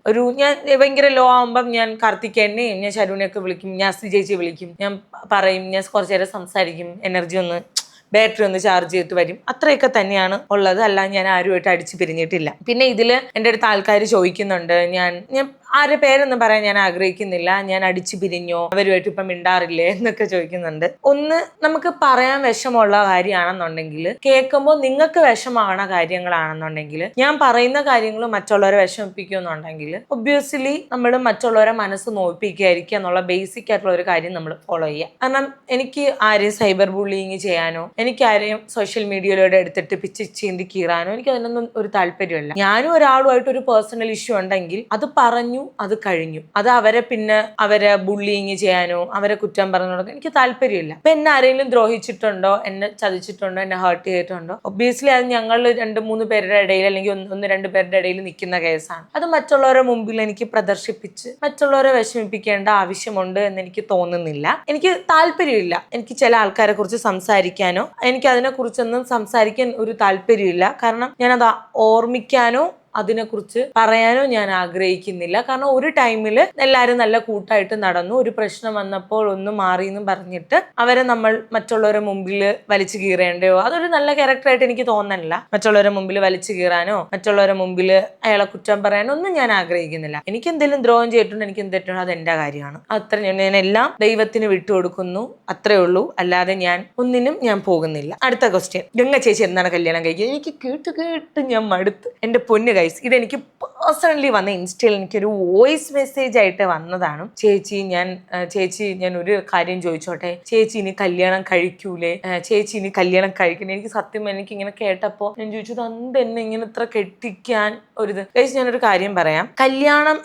A: ഞാൻ ഭയങ്കര ലോ ആവുമ്പം ഞാൻ കാർത്തികേയനെയും ഞാൻ ശരണ്യൊക്കെ വിളിക്കും, ഞാൻ ചേച്ചി വിളിക്കും, ഞാൻ പറയും, ഞാൻ കുറച്ചു നേരം സംസാരിക്കും, എനർജി ബാറ്ററി ഒന്ന് ചാർജ് ചെയ്തിട്ട് വരും. അത്രയൊക്കെ തന്നെയാണ് ഉള്ളത്. അല്ല ഞാൻ ആരുമായിട്ട് അടിച്ചു പിരിഞ്ഞിട്ടില്ല. പിന്നെ ഇതില് എൻ്റെ അടുത്ത് ആൾക്കാർ ചോദിക്കുന്നുണ്ട്, ഞാൻ ആരുടെ പേരൊന്നും പറയാൻ ഞാൻ ആഗ്രഹിക്കുന്നില്ല, ഞാൻ അടിച്ചു പിരിഞ്ഞോ, അവരുമായിട്ട് ഇപ്പം മിണ്ടാറില്ലേ എന്നൊക്കെ ചോദിക്കുന്നുണ്ട്. ഒന്ന്, നമുക്ക് പറയാൻ വിഷമമുള്ള കാര്യമാണെന്നുണ്ടെങ്കിൽ, കേൾക്കുമ്പോൾ നിങ്ങൾക്ക് വിഷമാവണ കാര്യങ്ങളാണെന്നുണ്ടെങ്കിൽ, ഞാൻ പറയുന്ന കാര്യങ്ങൾ മറ്റുള്ളവരെ വിഷമിപ്പിക്കുമെന്നുണ്ടെങ്കിൽ ഒബ്വിയസ്ലി നമ്മൾ മറ്റുള്ളവരെ മനസ്സ് നോയിപ്പിക്കാതിരിക്കുക എന്നുള്ള ബേസിക് ആയിട്ടുള്ള ഒരു കാര്യം നമ്മൾ ഫോളോ ചെയ്യുക. കാരണം എനിക്ക് ആരെയും സൈബർ ബുള്ളിങ് ചെയ്യാനോ എനിക്ക് ആരെയും സോഷ്യൽ മീഡിയയിലൂടെ എടുത്തിട്ട് പിച്ച് ചീന്തി കീറാനോ എനിക്ക് അതിനൊന്നും ഒരു താല്പര്യമില്ല. ഞാനും ഒരാളുമായിട്ട് ഒരു പേഴ്സണൽ ഇഷ്യൂ ഉണ്ടെങ്കിൽ അത് പറഞ്ഞു, അത് കഴിഞ്ഞു. അത് അവരെ ബുള്ളിങ് ചെയ്യാനോ അവരെ കുറ്റം പറഞ്ഞു കൊടുക്കാൻ എനിക്ക് താല്പര്യമില്ല. അപ്പൊ എന്നെ ആരെങ്കിലും ദ്രോഹിച്ചിട്ടുണ്ടോ, എന്നെ ചതിച്ചിട്ടുണ്ടോ, എന്നെ ഹേർട്ട് ചെയ്തിട്ടുണ്ടോ, ഒബ്വിയസ്ലി അത് ഞങ്ങൾ 2-3 പേരുടെ ഇടയിൽ അല്ലെങ്കിൽ 1-2 പേരുടെ ഇടയിൽ നിൽക്കുന്ന കേസാണ്. അത് മറ്റുള്ളവരുടെ മുമ്പിൽ എനിക്ക് പ്രദർശിപ്പിച്ച് മറ്റുള്ളവരെ വിഷമിപ്പിക്കേണ്ട ആവശ്യമുണ്ട് എന്ന് എനിക്ക് തോന്നുന്നില്ല. എനിക്ക് താല്പര്യമില്ല. എനിക്ക് ചില ആൾക്കാരെ കുറിച്ച് സംസാരിക്കാനോ എനിക്ക് അതിനെ കുറിച്ചൊന്നും സംസാരിക്കാൻ ഒരു താല്പര്യമില്ല. കാരണം ഞാനത് ഓർമ്മിക്കാനോ അതിനെക്കുറിച്ച് പറയാനോ ഞാൻ ആഗ്രഹിക്കുന്നില്ല. കാരണം ഒരു ടൈമിൽ എല്ലാവരും നല്ല കൂട്ടായിട്ട് നടന്നു. ഒരു പ്രശ്നം വന്നപ്പോൾ ഒന്ന് മാറി എന്ന് പറഞ്ഞിട്ട് അവരെ നമ്മൾ മറ്റുള്ളവരുടെ മുമ്പിൽ വലിച്ചു കീറേണ്ടയോ, അതൊരു നല്ല ക്യാരക്ടറായിട്ട് എനിക്ക് തോന്നുന്നില്ല. മറ്റുള്ളവരുടെ മുമ്പിൽ വലിച്ചു കീറാനോ മറ്റുള്ളവരുടെ മുമ്പിൽ അയാളെ കുറ്റം പറയാനോ ഒന്നും ഞാൻ ആഗ്രഹിക്കുന്നില്ല. എനിക്ക് എന്തെങ്കിലും ദ്രോഹം ചെയ്തിട്ടുണ്ട്, എനിക്ക് എന്തെങ്കിലും അത് എന്റെ കാര്യമാണ്. അത്ര ഞാൻ എല്ലാം ദൈവത്തിന് വിട്ടുകൊടുക്കുന്നു, അത്രേ ഉള്ളൂ. അല്ലാതെ ഞാൻ ഒന്നിനും ഞാൻ പോകുന്നില്ല. അടുത്ത ക്വസ്റ്റ്യൻ, ഗംഗ ചേച്ചി എന്താണ് കല്യാണം കഴിക്കുക? എനിക്ക് കേട്ട് ഞാൻ മടുത്ത്. എന്റെ പൊന്നു, ഇതെനിക്ക് പേഴ്സണലി വന്ന ഇൻസ്റ്റയിൽ എനിക്കൊരു വോയിസ് മെസ്സേജ് ആയിട്ട് വന്നതാണ്. ചേച്ചി ഞാൻ ഒരു കാര്യം ചോദിച്ചോട്ടെ, ചേച്ചി ഇനി കല്യാണം കഴിക്കൂലേ, ചേച്ചി ഇനി കല്യാണം കഴിക്കണേ? എനിക്ക് സത്യം എനിക്ക് ഇങ്ങനെ കേട്ടപ്പോ ഞാൻ ചോദിച്ചത്, അതെന്നെ ഇങ്ങനെ ഇത്ര കെട്ടിക്കാൻ ഒരിത്. ചേച്ചി ഞാനൊരു കാര്യം പറയാം. കല്യാണം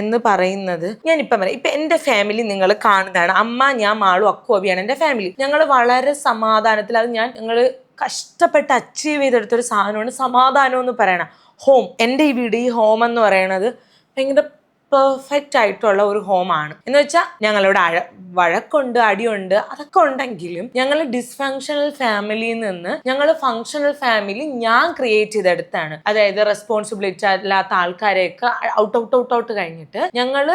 A: എന്ന് പറയുന്നത് ഞാനിപ്പം പറയാം. ഇപ്പൊ എന്റെ ഫാമിലി നിങ്ങൾ കാണുന്നതാണ്. അമ്മ, ഞാൻ, മാളു, അക്കു, അബിയാണ് എന്റെ ഫാമിലി. ഞങ്ങൾ വളരെ സമാധാനത്തിൽ, അത് ഞങ്ങൾ കഷ്ടപ്പെട്ട് അച്ചീവ് ചെയ്തെടുത്തൊരു സാധനമാണ് സമാധാനം എന്ന് പറയണം. ഹോം, എൻ്റെ ഈ വീട്, ഈ ഹോം എന്ന് പറയുന്നത് ഭയങ്കര പെർഫെക്റ്റ് ആയിട്ടുള്ള ഒരു ഹോമാണ്. എന്ന് വെച്ചാൽ ഞങ്ങളിവിടെ വഴക്കുണ്ട്, അടിയുണ്ട്, അതൊക്കെ ഉണ്ടെങ്കിലും ഞങ്ങൾ ഡിസ്ഫങ്ഷണൽ ഫാമിലിയിൽ നിന്ന് ഞങ്ങൾ ഫങ്ഷണൽ ഫാമിലി ഞാൻ ക്രിയേറ്റ് ചെയ്തെടുത്താണ്. അതായത് റെസ്പോൺസിബിലിറ്റി അല്ലാത്ത ആൾക്കാരെയൊക്കെ ഔട്ട് കഴിഞ്ഞിട്ട് ഞങ്ങൾ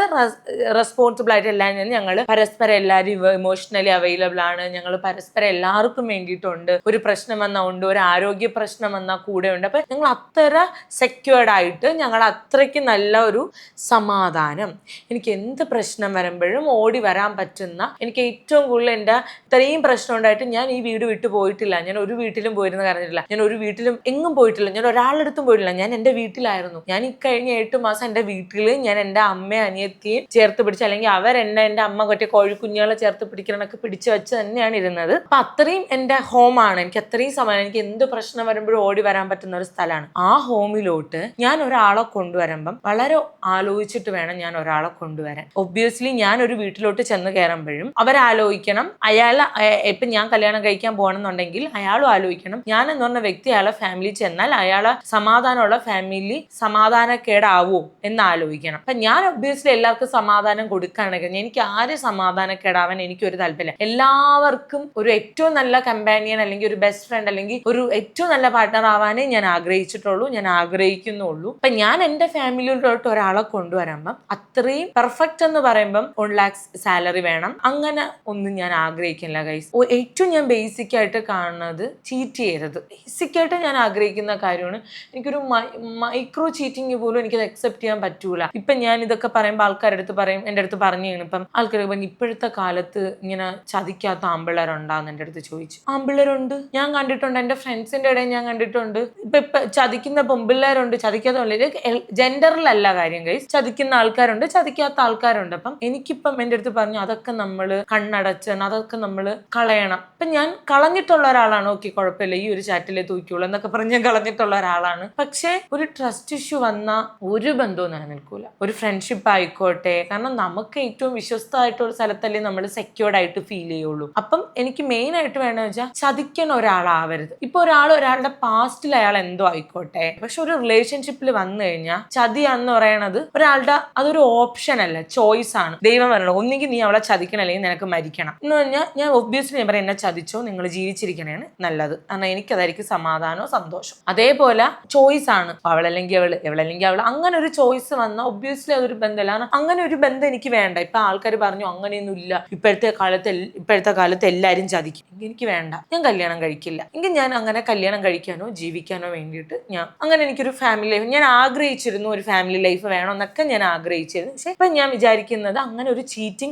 A: റെസ്പോൺസിബിൾ ആയിട്ട് എല്ലാവരും ഞങ്ങൾ പരസ്പരം എല്ലാവരും ഇമോഷണലി അവൈലബിൾ ആണ്. ഞങ്ങൾ പരസ്പരം എല്ലാവർക്കും വേണ്ടിയിട്ടുണ്ട്. ഒരു പ്രശ്നം വന്നാൽ ഉണ്ട്, ഒരു ആരോഗ്യ പ്രശ്നം വന്നാൽ കൂടെ ഉണ്ട്. അപ്പൊ ഞങ്ങൾ അത്ര സെക്യൂർഡ് ആയിട്ട് ഞങ്ങൾ അത്രയ്ക്ക് നല്ല ഒരു സമാധാനം സമാധാനം. എനിക്ക് എന്ത് പ്രശ്നം വരുമ്പോഴും ഓടി വരാൻ പറ്റുന്ന, എനിക്ക് ഏറ്റവും കൂടുതൽ എൻ്റെ ഇത്രയും പ്രശ്നം ഉണ്ടായിട്ട് ഞാൻ ഈ വീട് വിട്ടു പോയിട്ടില്ല. ഞാൻ ഒരു വീട്ടിലും പോയിരുന്ന കാരണമില്ല, ഞാൻ ഒരു വീട്ടിലും എങ്ങും പോയിട്ടില്ല, ഞാൻ ഒരാളുടെ അടുത്തും പോയിട്ടില്ല. ഞാൻ എൻ്റെ വീട്ടിലായിരുന്നു. ഞാൻ ഇക്കഴിഞ്ഞ 8 മാസം എൻ്റെ വീട്ടിൽ ഞാൻ എൻ്റെ അമ്മയും അനിയത്തിയും ചേർത്ത് പിടിച്ച്, അല്ലെങ്കിൽ അവരെന്നെ എൻ്റെ അമ്മ കൊറ്റ കോഴിക്കുഞ്ഞുങ്ങളെ ചേർത്ത് പിടിക്കണൊക്കെ പിടിച്ചു വെച്ച് തന്നെയാണ് ഇരുന്നത്. അപ്പൊ അത്രയും എൻ്റെ ഹോമാണ്. എനിക്ക് അത്രയും സമയം, എനിക്ക് എന്ത് പ്രശ്നം വരുമ്പോഴും ഓടി വരാൻ പറ്റുന്ന ഒരു സ്ഥലമാണ്. ആ ഹോമിലോട്ട് ഞാൻ ഒരാളെ കൊണ്ടുവരുമ്പം വളരെ ആലോചിച്ചിട്ട് വേണം ഞാൻ ഒരാളെ കൊണ്ടുവരാൻ. ഒബ്വിയസ്ലി ഞാൻ ഒരു വീട്ടിലോട്ട് ചെന്ന് കയറുമ്പോഴും അവരാലോചിക്കണം, ഇപ്പൊ ഞാൻ കല്യാണം കഴിക്കാൻ പോകണമെന്നുണ്ടെങ്കിൽ അയാളും ആലോചിക്കണം, ഞാൻ എന്ന് പറഞ്ഞ വ്യക്തി അയാളെ ഫാമിലി ചെന്നാൽ അയാളെ സമാധാനമുള്ള ഫാമിലി സമാധാനക്കേടാവോ എന്ന് ആലോചിക്കണം. അപ്പൊ ഞാൻ ഒബ്വിയസ്ലി എല്ലാവർക്കും സമാധാനം കൊടുക്കുകയാണെങ്കിൽ, എനിക്ക് ആര് സമാധാനക്കേടാവാൻ എനിക്കൊരു താല്പര്യം. എല്ലാവർക്കും ഒരു ഏറ്റവും നല്ല കമ്പാനിയൻ അല്ലെങ്കിൽ ഒരു ബെസ്റ്റ് ഫ്രണ്ട് അല്ലെങ്കിൽ ഒരു ഏറ്റവും നല്ല പാർട്ട്ണർ ആവാനേ ഞാൻ ആഗ്രഹിച്ചിട്ടുള്ളൂ, ഞാൻ ആഗ്രഹിക്കുന്നുള്ളൂ. അപ്പൊ ഞാൻ എൻ്റെ ഫാമിലിയിലോട്ട് ഒരാളെ കൊണ്ടുവരുമ്പം അത്രയും പെർഫെക്റ്റ് എന്ന് പറയുമ്പം 1 lakh സാലറി വേണം, അങ്ങനെ ഒന്നും ഞാൻ ആഗ്രഹിക്കില്ല ഗൈസ്. ഏറ്റവും ഞാൻ ബേസിക് ആയിട്ട് കാണുന്നത് ചീറ്റ് ചെയ്യരുത്. ബേസിക് ആയിട്ട് ഞാൻ ആഗ്രഹിക്കുന്ന കാര്യമാണ്. എനിക്കൊരു മൈക്രോ ചീറ്റിംഗ് പോലും എനിക്കത് അക്സെപ്റ്റ് ചെയ്യാൻ പറ്റൂല. ഇപ്പൊ ഞാൻ ഇതൊക്കെ പറയുമ്പോൾ ആൾക്കാരുടെ അടുത്ത് പറയും, എൻ്റെ അടുത്ത് പറഞ്ഞു ഇപ്പം ആൾക്കാർ ഇപ്പോഴത്തെ കാലത്ത് ഇങ്ങനെ ചതിക്കാത്ത ആമ്പിള്ളേരുണ്ടാന്ന് എൻ്റെ അടുത്ത് ചോദിച്ചു. ആമ്പിള്ളേരുണ്ട്, ഞാൻ കണ്ടിട്ടുണ്ട്, എൻ്റെ ഫ്രണ്ട്സിന്റെ ഇടയിൽ ഞാൻ കണ്ടിട്ടുണ്ട്. ഇപ്പൊ ചതിക്കുന്ന പെമ്പിള്ളേരുണ്ട്, ചതിക്കാത്ത ജെൻഡറിലല്ല കാര്യം ഗൈസ്. ചതിക്കുന്ന ആൾക്കാരുണ്ട്, ചതിക്കാത്ത ആൾക്കാരുണ്ട്. അപ്പം എനിക്കിപ്പം എൻ്റെ അടുത്ത് പറഞ്ഞു അതൊക്കെ നമ്മള് കണ്ണടച്ച് അതൊക്കെ നമ്മള് കളയണം. ഇപ്പൊ ഞാൻ കളഞ്ഞിട്ടുള്ള ഒരാളാണ്, ഓക്കെ കുഴപ്പമില്ല, ഈ ഒരു ചാറ്റിലെ തൂക്കിയുള്ളൂ എന്നൊക്കെ പറഞ്ഞ് ഞാൻ കളഞ്ഞിട്ടുള്ള ഒരാളാണ്. പക്ഷെ ഒരു ട്രസ്റ്റ് ഇഷ്യൂ വന്ന ഒരു ബന്ധവും നിലനിൽക്കൂല. ഒരു ഫ്രണ്ട്ഷിപ്പ് ആയിക്കോട്ടെ, കാരണം നമുക്ക് ഏറ്റവും വിശ്വസ്തമായിട്ടുള്ള സ്ഥലത്തല്ലേ നമ്മൾ സെക്യൂർഡ് ആയിട്ട് ഫീൽ ചെയ്യുള്ളൂ. അപ്പം എനിക്ക് മെയിൻ ആയിട്ട് വേണമെന്ന് വെച്ചാൽ ചതിക്കണ ഒരാളാവരുത്. ഇപ്പൊ ഒരാളുടെ പാസ്റ്റിൽ അയാൾ എന്തോ ആയിക്കോട്ടെ, പക്ഷെ ഒരു റിലേഷൻഷിപ്പിൽ വന്നു കഴിഞ്ഞാൽ ചതിയാന്ന് പറയണത് ഒരാളുടെ അതൊരു ഓപ്ഷൻ അല്ല, ചോയ്സ് ആണ്. ദൈവം പറയണം ഒന്നെങ്കിൽ നീ അവളെ ചതിക്കണം അല്ലെങ്കിൽ നിനക്ക് മരിക്കണം എന്ന് പറഞ്ഞാൽ ഞാൻ ഒബ്വിയസ്ലി ഞാൻ പറയാം എന്നെ ചതിച്ചോ, നിങ്ങൾ ജീവിച്ചിരിക്കണേണ് നല്ലത്. കാരണം എനിക്കതായിരിക്കും സമാധാനവും സന്തോഷം. അതേപോലെ ചോയ്സ് ആണ്, അവളല്ലെങ്കിൽ അവള് അങ്ങനെ ഒരു ചോയ്സ് വന്നാൽ ഒബ്വിയസ്ലി അതൊരു ബന്ധമല്ല. കാരണം അങ്ങനെ ഒരു ബന്ധം എനിക്ക് വേണ്ട. ഇപ്പൊ ആൾക്കാർ പറഞ്ഞു അങ്ങനെയൊന്നും ഇല്ല, ഇപ്പോഴത്തെ കാലത്ത് എല്ലാവരും ചതിക്കും, എനിക്ക് വേണ്ട, ഞാൻ കല്യാണം കഴിക്കില്ല. എങ്കിൽ ഞാൻ അങ്ങനെ കല്യാണം കഴിക്കാനോ ജീവിക്കാനോ വേണ്ടിയിട്ട് ഞാൻ അങ്ങനെ എനിക്കൊരു ഫാമിലി ലൈഫ് ഞാൻ ആഗ്രഹിച്ചിരുന്നു, ഒരു ഫാമിലി ലൈഫ് വേണമെന്നൊക്കെ ഞാൻ ആഗ്രഹിച്ചിരുന്നു. പക്ഷെ ഇപ്പൊ ഞാൻ വിചാരിക്കുന്നത് അങ്ങനെ ഒരു ചീറ്റ്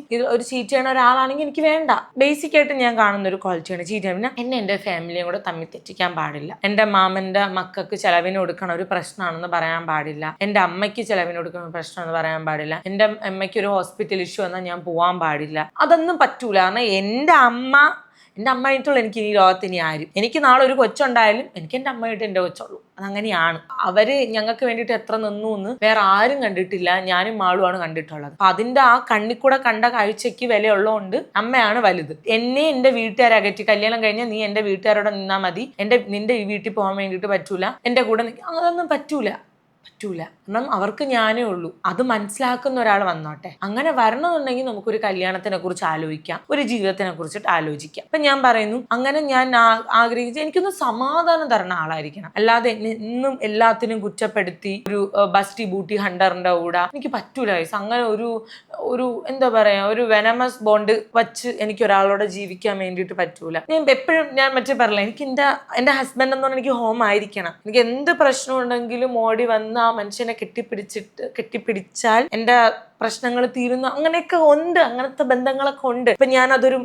A: ചെയ്യണ ഒരാളാണെങ്കിൽ എനിക്ക് വേണ്ട. ബേസിക് ആയിട്ട് ഞാൻ കാണുന്ന ഒരു ക്വാളിറ്റിയാണ് ചീറ്റ് ചെയ്യാൻ. പിന്നെ എന്നെ എൻ്റെ ഫാമിലിയും കൂടെ തമ്മിൽ തെറ്റിക്കാൻ പാടില്ല. എൻ്റെ മാമന്റെ മക്കൾക്ക് ചെലവിന് കൊടുക്കണ ഒരു പ്രശ്നമാണെന്ന് പറയാൻ പാടില്ല. എൻ്റെ അമ്മയ്ക്ക് ചെലവിന് കൊടുക്കുന്ന പ്രശ്നമെന്ന് പറയാൻ പാടില്ല. എൻ്റെ അമ്മയ്ക്ക് ഒരു ഹോസ്പിറ്റൽ ഇഷ്യൂ വന്നാൽ ഞാൻ പോവാൻ പാടില്ല. അതൊന്നും പറ്റൂല. കാരണം എൻ്റെ അമ്മയായിട്ടുള്ള എനിക്ക് ഈ ലോകത്ത് ഇനി ആരും, എനിക്ക് നാളെ ഒരു കൊച്ചുണ്ടായാലും എനിക്ക് എൻ്റെ അമ്മയായിട്ട് എൻ്റെ കൊച്ചുള്ളൂ. അതങ്ങനെയാണ്. അവര് ഞങ്ങൾക്ക് വേണ്ടിയിട്ട് എത്ര നിന്നു എന്ന് വേറെ ആരും കണ്ടിട്ടില്ല, ഞാനും മാളുമാണ് കണ്ടിട്ടുള്ളത്. അപ്പൊ അതിന്റെ ആ കണ്ണിക്കൂടെ കണ്ട കാഴ്ചയ്ക്ക് വിലയുള്ളതുകൊണ്ട് അമ്മയാണ് വലുത്. എന്നെ എൻ്റെ വീട്ടുകാരെ അകറ്റി കല്യാണം കഴിഞ്ഞാൽ നീ എൻ്റെ വീട്ടുകാരോടെ നിന്നാൽ മതി, നിന്റെ ഈ വീട്ടിൽ പോകാൻ വേണ്ടിയിട്ട് പറ്റൂല, എൻ്റെ കൂടെ അതൊന്നും പറ്റൂല. കാരണം അവർക്ക് ഞാനേ ഉള്ളൂ. അത് മനസ്സിലാക്കുന്ന ഒരാൾ വന്നോട്ടെ. അങ്ങനെ വരണമെന്നുണ്ടെങ്കിൽ നമുക്കൊരു കല്യാണത്തിനെ കുറിച്ച് ആലോചിക്കാം, ഒരു ജീവിതത്തിനെ കുറിച്ചിട്ട് ആലോചിക്കാം. അപ്പൊ ഞാൻ പറയുന്നു അങ്ങനെ ഞാൻ ആഗ്രഹിച്ച് എനിക്കൊന്ന് സമാധാനം തരുന്ന ആളായിരിക്കണം. അല്ലാതെ എന്നും എല്ലാത്തിനും കുറ്റപ്പെടുത്തി ഒരു ബസ്റ്റി ബൂട്ടി ഹണ്ടറിന്റെ കൂടെ എനിക്ക് പറ്റൂല. അങ്ങനെ ഒരു എന്താ പറയാ, ഒരു വെനമസ് ബോണ്ട് വച്ച് എനിക്ക് ഒരാളോട് ജീവിക്കാൻ വേണ്ടിയിട്ട് പറ്റൂല. ഞാൻ എപ്പോഴും ഞാൻ മറ്റേ പറയില്ല, എനിക്ക് എൻ്റെ ഹസ്ബൻഡ് എന്ന് പറഞ്ഞാൽ എനിക്ക് ഹോം ആയിരിക്കണം. എനിക്ക് എന്ത് പ്രശ്നം ഉണ്ടെങ്കിലും ഓടി വന്ന് ആ മനുഷ്യനെ കെട്ടിപ്പിടിച്ചാൽ എൻ്റെ പ്രശ്നങ്ങൾ തീരുന്നു. അങ്ങനെയൊക്കെ ഉണ്ട്, അങ്ങനത്തെ ബന്ധങ്ങളൊക്കെ ഉണ്ട്. ഇപ്പൊ ഞാനതൊരു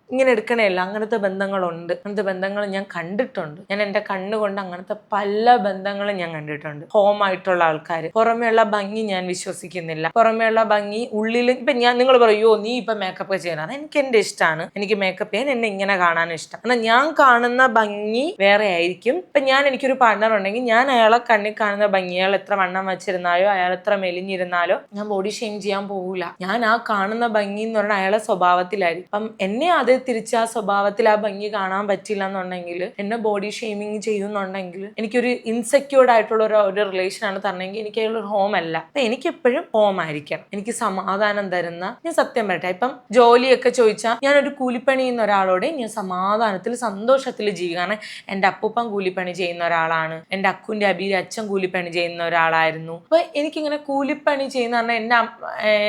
A: ഇങ്ങനെ എടുക്കണേയല്ല, അങ്ങനത്തെ ബന്ധങ്ങളുണ്ട്. അങ്ങനത്തെ ബന്ധങ്ങൾ ഞാൻ കണ്ടിട്ടുണ്ട്. ഞാൻ എൻ്റെ കണ്ണുകൊണ്ട് അങ്ങനത്തെ പല ബന്ധങ്ങളും ഞാൻ കണ്ടിട്ടുണ്ട്. ഹോമായിട്ടുള്ള ആൾക്കാർ. പുറമേയുള്ള ഭംഗി ഞാൻ വിശ്വസിക്കുന്നില്ല. പുറമേയുള്ള ഭംഗി ഉള്ളിൽ ഇപ്പൊ നിങ്ങൾ പറയോ നീ ഇപ്പൊ മേക്കപ്പ് ചെയ്യണം, അത് എനിക്ക് എൻ്റെ ഇഷ്ടമാണ്. എനിക്ക് മേക്കപ്പ് ചെയ്യാൻ എന്നെ ഇങ്ങനെ കാണാൻ ഇഷ്ടം. എന്നാൽ ഞാൻ കാണുന്ന ഭംഗി വേറെ ആയിരിക്കും. ഇപ്പൊ എനിക്കൊരു പാർട്ട്ണർ ഉണ്ടെങ്കിൽ ഞാൻ അയാളെ കണ്ണിൽ കാണുന്ന ഭംഗി, അയാൾ എത്ര വണ്ണം വെച്ചിരുന്നാലോ അയാൾ എത്ര മെലിഞ്ഞിരുന്നാലോ ഞാൻ ബോഡി ഷെയിം ചെയ്യാൻ പോകൂല. ഞാൻ ആ കാണുന്ന ഭംഗി എന്ന് പറഞ്ഞാൽ അയാളെ സ്വഭാവത്തിലായിരിക്കും. അപ്പം എന്നെ അത് തിരിച്ച് ആ സ്വഭാവത്തിൽ ആ ഭംഗി കാണാൻ പറ്റില്ല എന്നുണ്ടെങ്കിൽ, എന്നെ ബോഡി ഷെയ്മിങ് ചെയ്യുന്നുണ്ടെങ്കിൽ, എനിക്കൊരു ഇൻസെക്യൂർഡ് ആയിട്ടുള്ള ഒരു റിലേഷൻ ആണ് തരണമെങ്കിൽ എനിക്ക് ഒരു ഹോം അല്ല. അപ്പൊ എനിക്ക് എപ്പോഴും ഹോം ആയിരിക്കണം. എനിക്ക് സമാധാനം തരുന്ന, ഞാൻ സത്യം പറയട്ടെ, ഇപ്പം ജോലിയൊക്കെ ചോദിച്ചാൽ ഞാനൊരു കൂലിപ്പണി ചെയ്യുന്ന ഒരാളോട് ഞാൻ സമാധാനത്തിൽ സന്തോഷത്തിൽ ജീവിക്കുക. കാരണം എൻ്റെ അപ്പൂപ്പൻ കൂലിപ്പണി ചെയ്യുന്ന ഒരാളാണ്, എൻ്റെ അക്കുൻ്റെ അബിയുടെ അച്ഛൻ കൂലിപ്പണി ചെയ്യുന്ന ഒരാളായിരുന്നു. അപ്പൊ എനിക്കിങ്ങനെ കൂലിപ്പണി ചെയ്യുന്ന പറഞ്ഞാൽ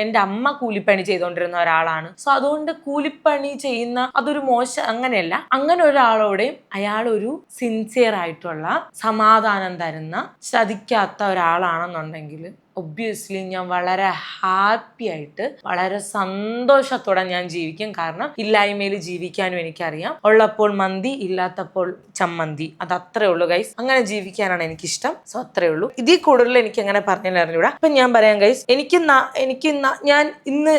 A: എൻ്റെ അമ്മ കൂലിപ്പണി ചെയ്തുകൊണ്ടിരുന്ന ഒരാളാണ്. സോ അതുകൊണ്ട് കൂലിപ്പണി ചെയ്യുന്ന അതൊരു മോശം അങ്ങനെയല്ല. അങ്ങനെ ഒരാളോട് അയാളൊരു സിൻസിയർ ആയിട്ടുള്ള സമാധാനം തരുന്ന ചതിക്കാത്ത ഒരാളാണെന്നുണ്ടെങ്കിൽ ഒബ്വിയസ്ലി ഞാൻ വളരെ ഹാപ്പി ആയിട്ട് വളരെ സന്തോഷത്തോടെ ഞാൻ ജീവിക്കും. കാരണം ഇല്ലായ്മയിൽ ജീവിക്കാനും എനിക്കറിയാം. ഉള്ളപ്പോൾ മന്തി, ഇല്ലാത്തപ്പോൾ ചമ്മന്തി. അത് അത്രേ ഉള്ളൂ ഗൈസ്. അങ്ങനെ ജീവിക്കാനാണ് എനിക്കിഷ്ടം. സോ അത്രേ ഉള്ളൂ. ഇതിൽ കൂടുതൽ എനിക്ക് അങ്ങനെ പറഞ്ഞാൽ അറിഞ്ഞൂടാ. അപ്പൊ ഞാൻ പറയാം ഗൈസ്, ഞാൻ ഇന്ന്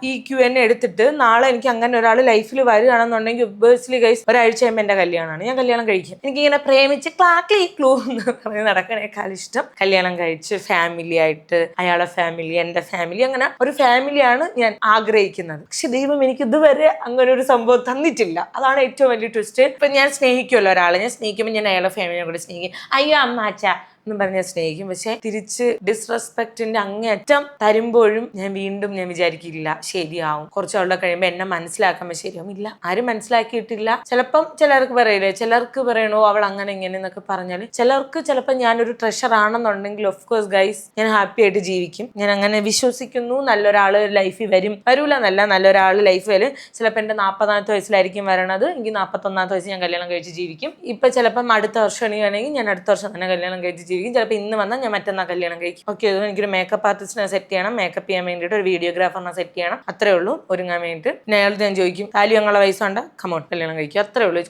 A: ഈ Q&A എടുത്തിട്ട് നാളെ എനിക്ക് അങ്ങനെ ഒരാൾ ലൈഫിൽ വരികയാണെന്നുണ്ടെങ്കിൽ ഒബ്വിയസ്ലി ഗൈസ് ഒരാഴ്ച കഴിയുമ്പോൾ എന്റെ കല്യാണമാണ്. ഞാൻ കല്യാണം കഴിക്കും. എനിക്കിങ്ങനെ പ്രേമിച്ച് ക്ലൂ എന്ന് പറഞ്ഞ് നടക്കണേക്കാൾ ഇഷ്ടം കല്യാണം കഴിച്ച് ഫാമിലി ആയിട്ട്, അയാളെ ഫാമിലി, എന്റെ ഫാമിലി, അങ്ങനെ ഒരു ഫാമിലിയാണ് ഞാൻ ആഗ്രഹിക്കുന്നത്. പക്ഷെ ദൈവം എനിക്ക് ഇതുവരെ അങ്ങനെ ഒരു സംഭവം തന്നിട്ടില്ല. അതാണ് ഏറ്റവും വലിയ ട്വിസ്റ്റ്. ഇപ്പൊ ഞാൻ സ്നേഹിക്കുമല്ലോ ഒരാളെ, ഞാൻ സ്നേഹിക്കുമ്പോൾ ഞാൻ അയാളെ ഫാമിലിയെ കൂടെ സ്നേഹിക്കും. അയ്യോ അമ്മാച്ച എന്ന് പറഞ്ഞാൽ സ്നേഹിക്കും. പക്ഷെ തിരിച്ച് ഡിസ്റെസ്പെക്റ്റിന്റെ അങ്ങേയറ്റം തരുമ്പോഴും ഞാൻ വിചാരിക്കില്ല ശരിയാവും. കുറച്ചാളുടെ കഴിയുമ്പോൾ എന്നെ മനസ്സിലാക്കുമ്പോൾ ശരിയാവും. ഇല്ല, ആരും മനസ്സിലാക്കിയിട്ടില്ല. ചിലപ്പം ചിലർക്ക് പറയില്ലേ, ചിലർക്ക് പറയണോ അവൾ അങ്ങനെ ഇങ്ങനെ എന്നൊക്കെ പറഞ്ഞാൽ, ചിലർക്ക് ചിലപ്പോൾ ഞാനൊരു ട്രഷർ ആണെന്നുണ്ടെങ്കിൽ ഓഫ് കോഴ്സ് ഗൈസ് ഞാൻ ഹാപ്പി ആയിട്ട് ജീവിക്കും. ഞാൻ അങ്ങനെ വിശ്വസിക്കുന്നു. നല്ലൊരാള് ലൈഫിൽ വരൂല എന്നല്ല, നല്ലൊരാള് ലൈഫ് വരും. ചിലപ്പോൾ എൻ്റെ 40ാമത്തെ വയസ്സിലായിരിക്കും വരണത്. എനിക്ക് 41ാമത്തെ വയസ്സ് ഞാൻ കല്യാണം കഴിച്ച് ജീവിക്കും. ഇപ്പൊ ചിലപ്പം അടുത്ത വർഷം ആണെങ്കിൽ ഞാൻ അടുത്ത വർഷം തന്നെ കല്യാണം കഴിച്ച് ജീവിക്കും. ചിലപ്പോൾ ഇന്ന് വന്നാൽ ഞാൻ മറ്റന്നാൾ കല്യാണം കഴിക്കും. ഓക്കെ, എനിക്കൊരു മേക്കപ്പ് ആർട്ടിസ്റ്റിനെ സെറ്റ് ചെയ്യണം, മേക്കപ്പ് ചെയ്യാൻ വേണ്ടിയിട്ട് ഒരു വീഡിയോഗ്രാഫറിനെ സെറ്റ് ചെയ്യണം. അത്രേ ഉള്ളൂ ഒരുങ്ങാൻ വേണ്ടിയിട്ട്. പിന്നെ അയാൾ ഞാൻ ചോദിക്കും താലി ഞങ്ങളെ വയസ്സുണ്ട്, കമോൺ കല്യാണം കഴിക്കും. അത്രേ ഉള്ളൂ.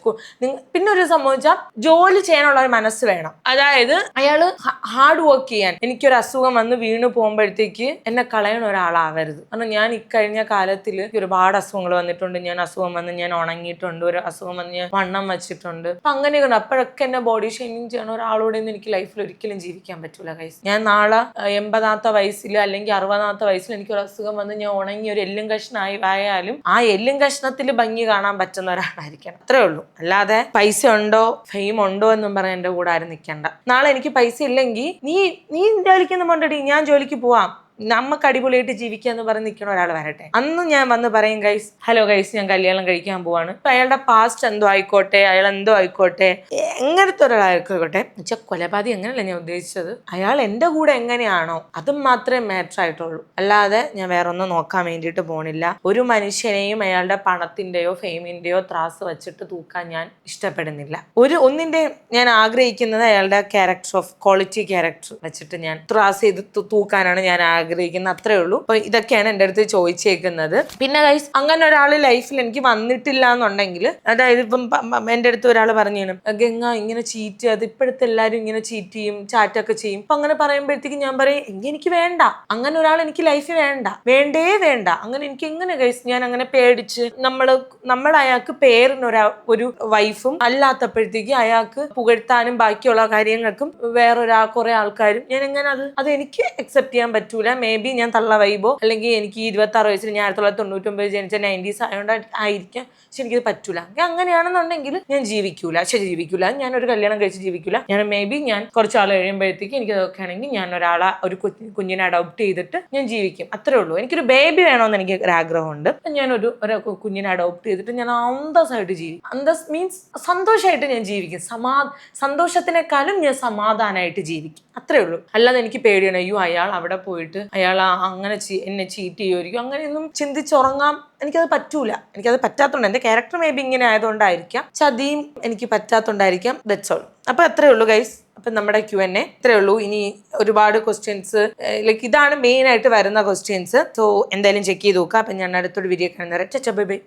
A: പിന്നെ ഒരു സംഭവിച്ചാൽ ജോലി ചെയ്യാനുള്ള ഒരു മനസ്സ് വേണം. അതായത് അയാള് ഹാർഡ് വർക്ക് ചെയ്യാൻ. എനിക്കൊരു അസുഖം വന്ന് വീണ് പോകുമ്പോഴത്തേക്ക് എന്നെ കളയണ ഒരാളാവരുത്. കാരണം ഞാൻ ഇക്കഴിഞ്ഞ കാലത്തിൽ ഒരുപാട് അസുഖങ്ങൾ വന്നിട്ടുണ്ട്. ഞാൻ അസുഖം വന്ന് ഞാൻ ഉണങ്ങിയിട്ടുണ്ട്, ഒരു അസുഖം വന്ന് ഞാൻ വണ്ണം വെച്ചിട്ടുണ്ട്. അപ്പൊ അങ്ങനെയൊക്കെ ഉണ്ട്. അപ്പോഴൊക്കെ എന്നെ ബോഡി ഷേമിങ് ചെയ്യണ ഒരാളോട് എനിക്ക് ലൈഫിൽ ഒരിക്കലും ജീവിക്കാൻ പറ്റൂല ഗൈസ്. ഞാൻ നാളെ 80ാമത്തെ വയസ്സിൽ അല്ലെങ്കിൽ 60ാമത്തെ വയസ്സിൽ എനിക്കൊരു അസുഖം വന്ന് ഞാൻ ഉണങ്ങി ഒരു എല്ലും കഷ്ണമായി ആയാലും ആ എല്ലും കഷ്ണത്തിൽ ഭംഗി കാണാൻ പറ്റുന്ന ഒരാളായിരിക്കണം. അത്രേ ഉള്ളൂ. അല്ലാതെ പൈസ ഉണ്ടോ ഫെയിം ഉണ്ടോ എന്നും പറഞ്ഞ് എന്റെ കൂടെ ആരും നിൽക്കണ്ട. നാളെ എനിക്ക് പൈസ ഇല്ലെങ്കിൽ നീ ജോലിക്കൊന്നും പോണ്ടടി, ഞാൻ ജോലിക്ക് പോവാം, നമുക്ക് അടിപൊളിയായിട്ട് ജീവിക്കുക എന്ന് പറഞ്ഞ് നിൽക്കുന്ന ഒരാൾ വരട്ടെ. അന്ന് ഞാൻ വന്ന് പറയും ഗൈസ്, ഹലോ ഗൈസ് ഞാൻ കല്യാണം കഴിക്കാൻ പോവാണ്. ഇപ്പൊ അയാളുടെ പാസ്റ്റ് എന്തോ ആയിക്കോട്ടെ, അയാൾ എന്തോ ആയിക്കോട്ടെ, എങ്ങനത്തെ ഒരാളായിക്കോട്ടെ, വെച്ചാൽ കൊലപാതകം എങ്ങനെയല്ല ഞാൻ ഉദ്ദേശിച്ചത്. അയാൾ എന്റെ കൂടെ എങ്ങനെയാണോ അതും മാത്രമേ മാറ്റർ ആയിട്ടുള്ളൂ. അല്ലാതെ ഞാൻ വേറെ ഒന്നും നോക്കാൻ വേണ്ടിയിട്ട് പോണില്ല. ഒരു മനുഷ്യനെയും അയാളുടെ പണത്തിന്റെയോ ഫെയിമിന്റെയോ ത്രാസ് വെച്ചിട്ട് തൂക്കാൻ ഞാൻ ഇഷ്ടപ്പെടുന്നില്ല. ഒന്നിന്റെ ഞാൻ ആഗ്രഹിക്കുന്നത് അയാളുടെ ക്വാളിറ്റി ക്യാരക്ടർ വെച്ചിട്ട് ഞാൻ ത്രാസ് ചെയ്ത് തൂക്കാനാണ് ഞാൻ ആഗ്രഹിക്കുന്നത്. അത്രേ ഉള്ളൂ. അപ്പൊ ഇതൊക്കെയാണ് എൻ്റെ അടുത്ത് ചോദിച്ചേക്കുന്നത്. പിന്നെ ഗൈസ് അങ്ങനെ ഒരാൾ ലൈഫിൽ എനിക്ക് വന്നിട്ടില്ല എന്നുണ്ടെങ്കിൽ, അതായത് ഇപ്പം എൻ്റെ അടുത്ത് ഒരാൾ പറഞ്ഞു ഗംഗ ഇങ്ങനെ ചീറ്റ് ചെയ്യാതെ, ഇപ്പോഴത്തെ എല്ലാവരും ഇങ്ങനെ ചീറ്റ് ചെയ്യും, ചാറ്റൊക്കെ ചെയ്യും. അപ്പൊ അങ്ങനെ പറയുമ്പോഴത്തേക്ക് ഞാൻ പറയും എനിക്ക് വേണ്ട, അങ്ങനെ ഒരാൾ എനിക്ക് ലൈഫിൽ വേണ്ട. അങ്ങനെ എനിക്ക് എങ്ങനെ ഗൈസ്, ഞാൻ അങ്ങനെ പേടിച്ച് നമ്മൾ അയാൾക്ക് ഒരു വൈഫും അല്ലാത്തപ്പോഴത്തേക്ക് അയാൾക്ക് പുകഴ്ത്താനും ബാക്കിയുള്ള കാര്യങ്ങൾക്കും കുറെ ആൾക്കാരും ഞാൻ എങ്ങനെ അത് എനിക്ക് അക്സെപ്റ്റ് ചെയ്യാൻ പറ്റൂല. മേ ബി ഞാൻ തള്ള വൈബോ അല്ലെങ്കിൽ എനിക്ക് 26 വയസ്സിൽ ഞാൻ 1999 ജനിച്ച 90s ആയതുകൊണ്ട് ആയിരിക്കാം. പക്ഷെ എനിക്കത് പറ്റൂല. അങ്ങനെയാണെന്നുണ്ടെങ്കിൽ ഞാൻ ജീവിക്കൂല. ഞാനൊരു കല്യാണം കഴിച്ച് ജീവിക്കൂല. മേ ബി ഞാൻ കുറച്ചാൾ കഴിയുമ്പോഴത്തേക്ക് എനിക്കതൊക്കെ ആണെങ്കിൽ ഞാൻ ഒരു കുഞ്ഞിനെ അഡോപ്റ്റ് ചെയ്തിട്ട് ഞാൻ ജീവിക്കും. അത്രേ ഉള്ളൂ. എനിക്കൊരു ബേബി വേണമെന്ന് എനിക്ക് ഒരു ആഗ്രഹമുണ്ട്. ഞാനൊരു കുഞ്ഞിനെ അഡോപ്റ്റ് ചെയ്തിട്ട് ഞാൻ അന്തസ്സായിട്ട് ജീവിക്കും. അന്തസ് മീൻസ് സന്തോഷമായിട്ട് ഞാൻ ജീവിക്കും. സന്തോഷത്തിനേക്കാളും ഞാൻ സമാധാനമായിട്ട് ജീവിക്കും. അത്രേ ഉള്ളൂ. അല്ലാതെ എനിക്ക് പേടിയാണ് അയ്യോ അയാൾ അവിടെ പോയിട്ട് അയാൾ അങ്ങനെ എന്നെ ചീറ്റ് ചെയ്യുമായിരിക്കും, അങ്ങനെയൊന്നും ചിന്തിച്ചുറങ്ങാം. എനിക്കത് പറ്റൂല. എനിക്കത് പറ്റാത്തതുകൊണ്ട്, എൻ്റെ ക്യാരക്ടർ മേ ബി ഇങ്ങനെ ആയതുകൊണ്ടായിരിക്കാം, ചതിയും എനിക്ക് പറ്റാത്തതുകൊണ്ടായിരിക്കാം. That's all. അപ്പൊ അത്രേ ഉള്ളൂ ഗൈസ്. അപ്പൊ നമ്മുടെ Q&A ഇത്രേ ഉള്ളൂ. ഇനി ഒരുപാട് ക്വസ്റ്റ്യൻസ് ഇതാണ് മെയിൻ ആയിട്ട് വരുന്ന ക്വസ്റ്റ്യൻസ്. സോ എന്തായാലും ചെക്ക് ചെയ്ത് നോക്കാം. അപ്പൊ ഞാൻ അടുത്തൊരു വീഡിയോ കാണുന്നവരെ ബൈ ബൈ.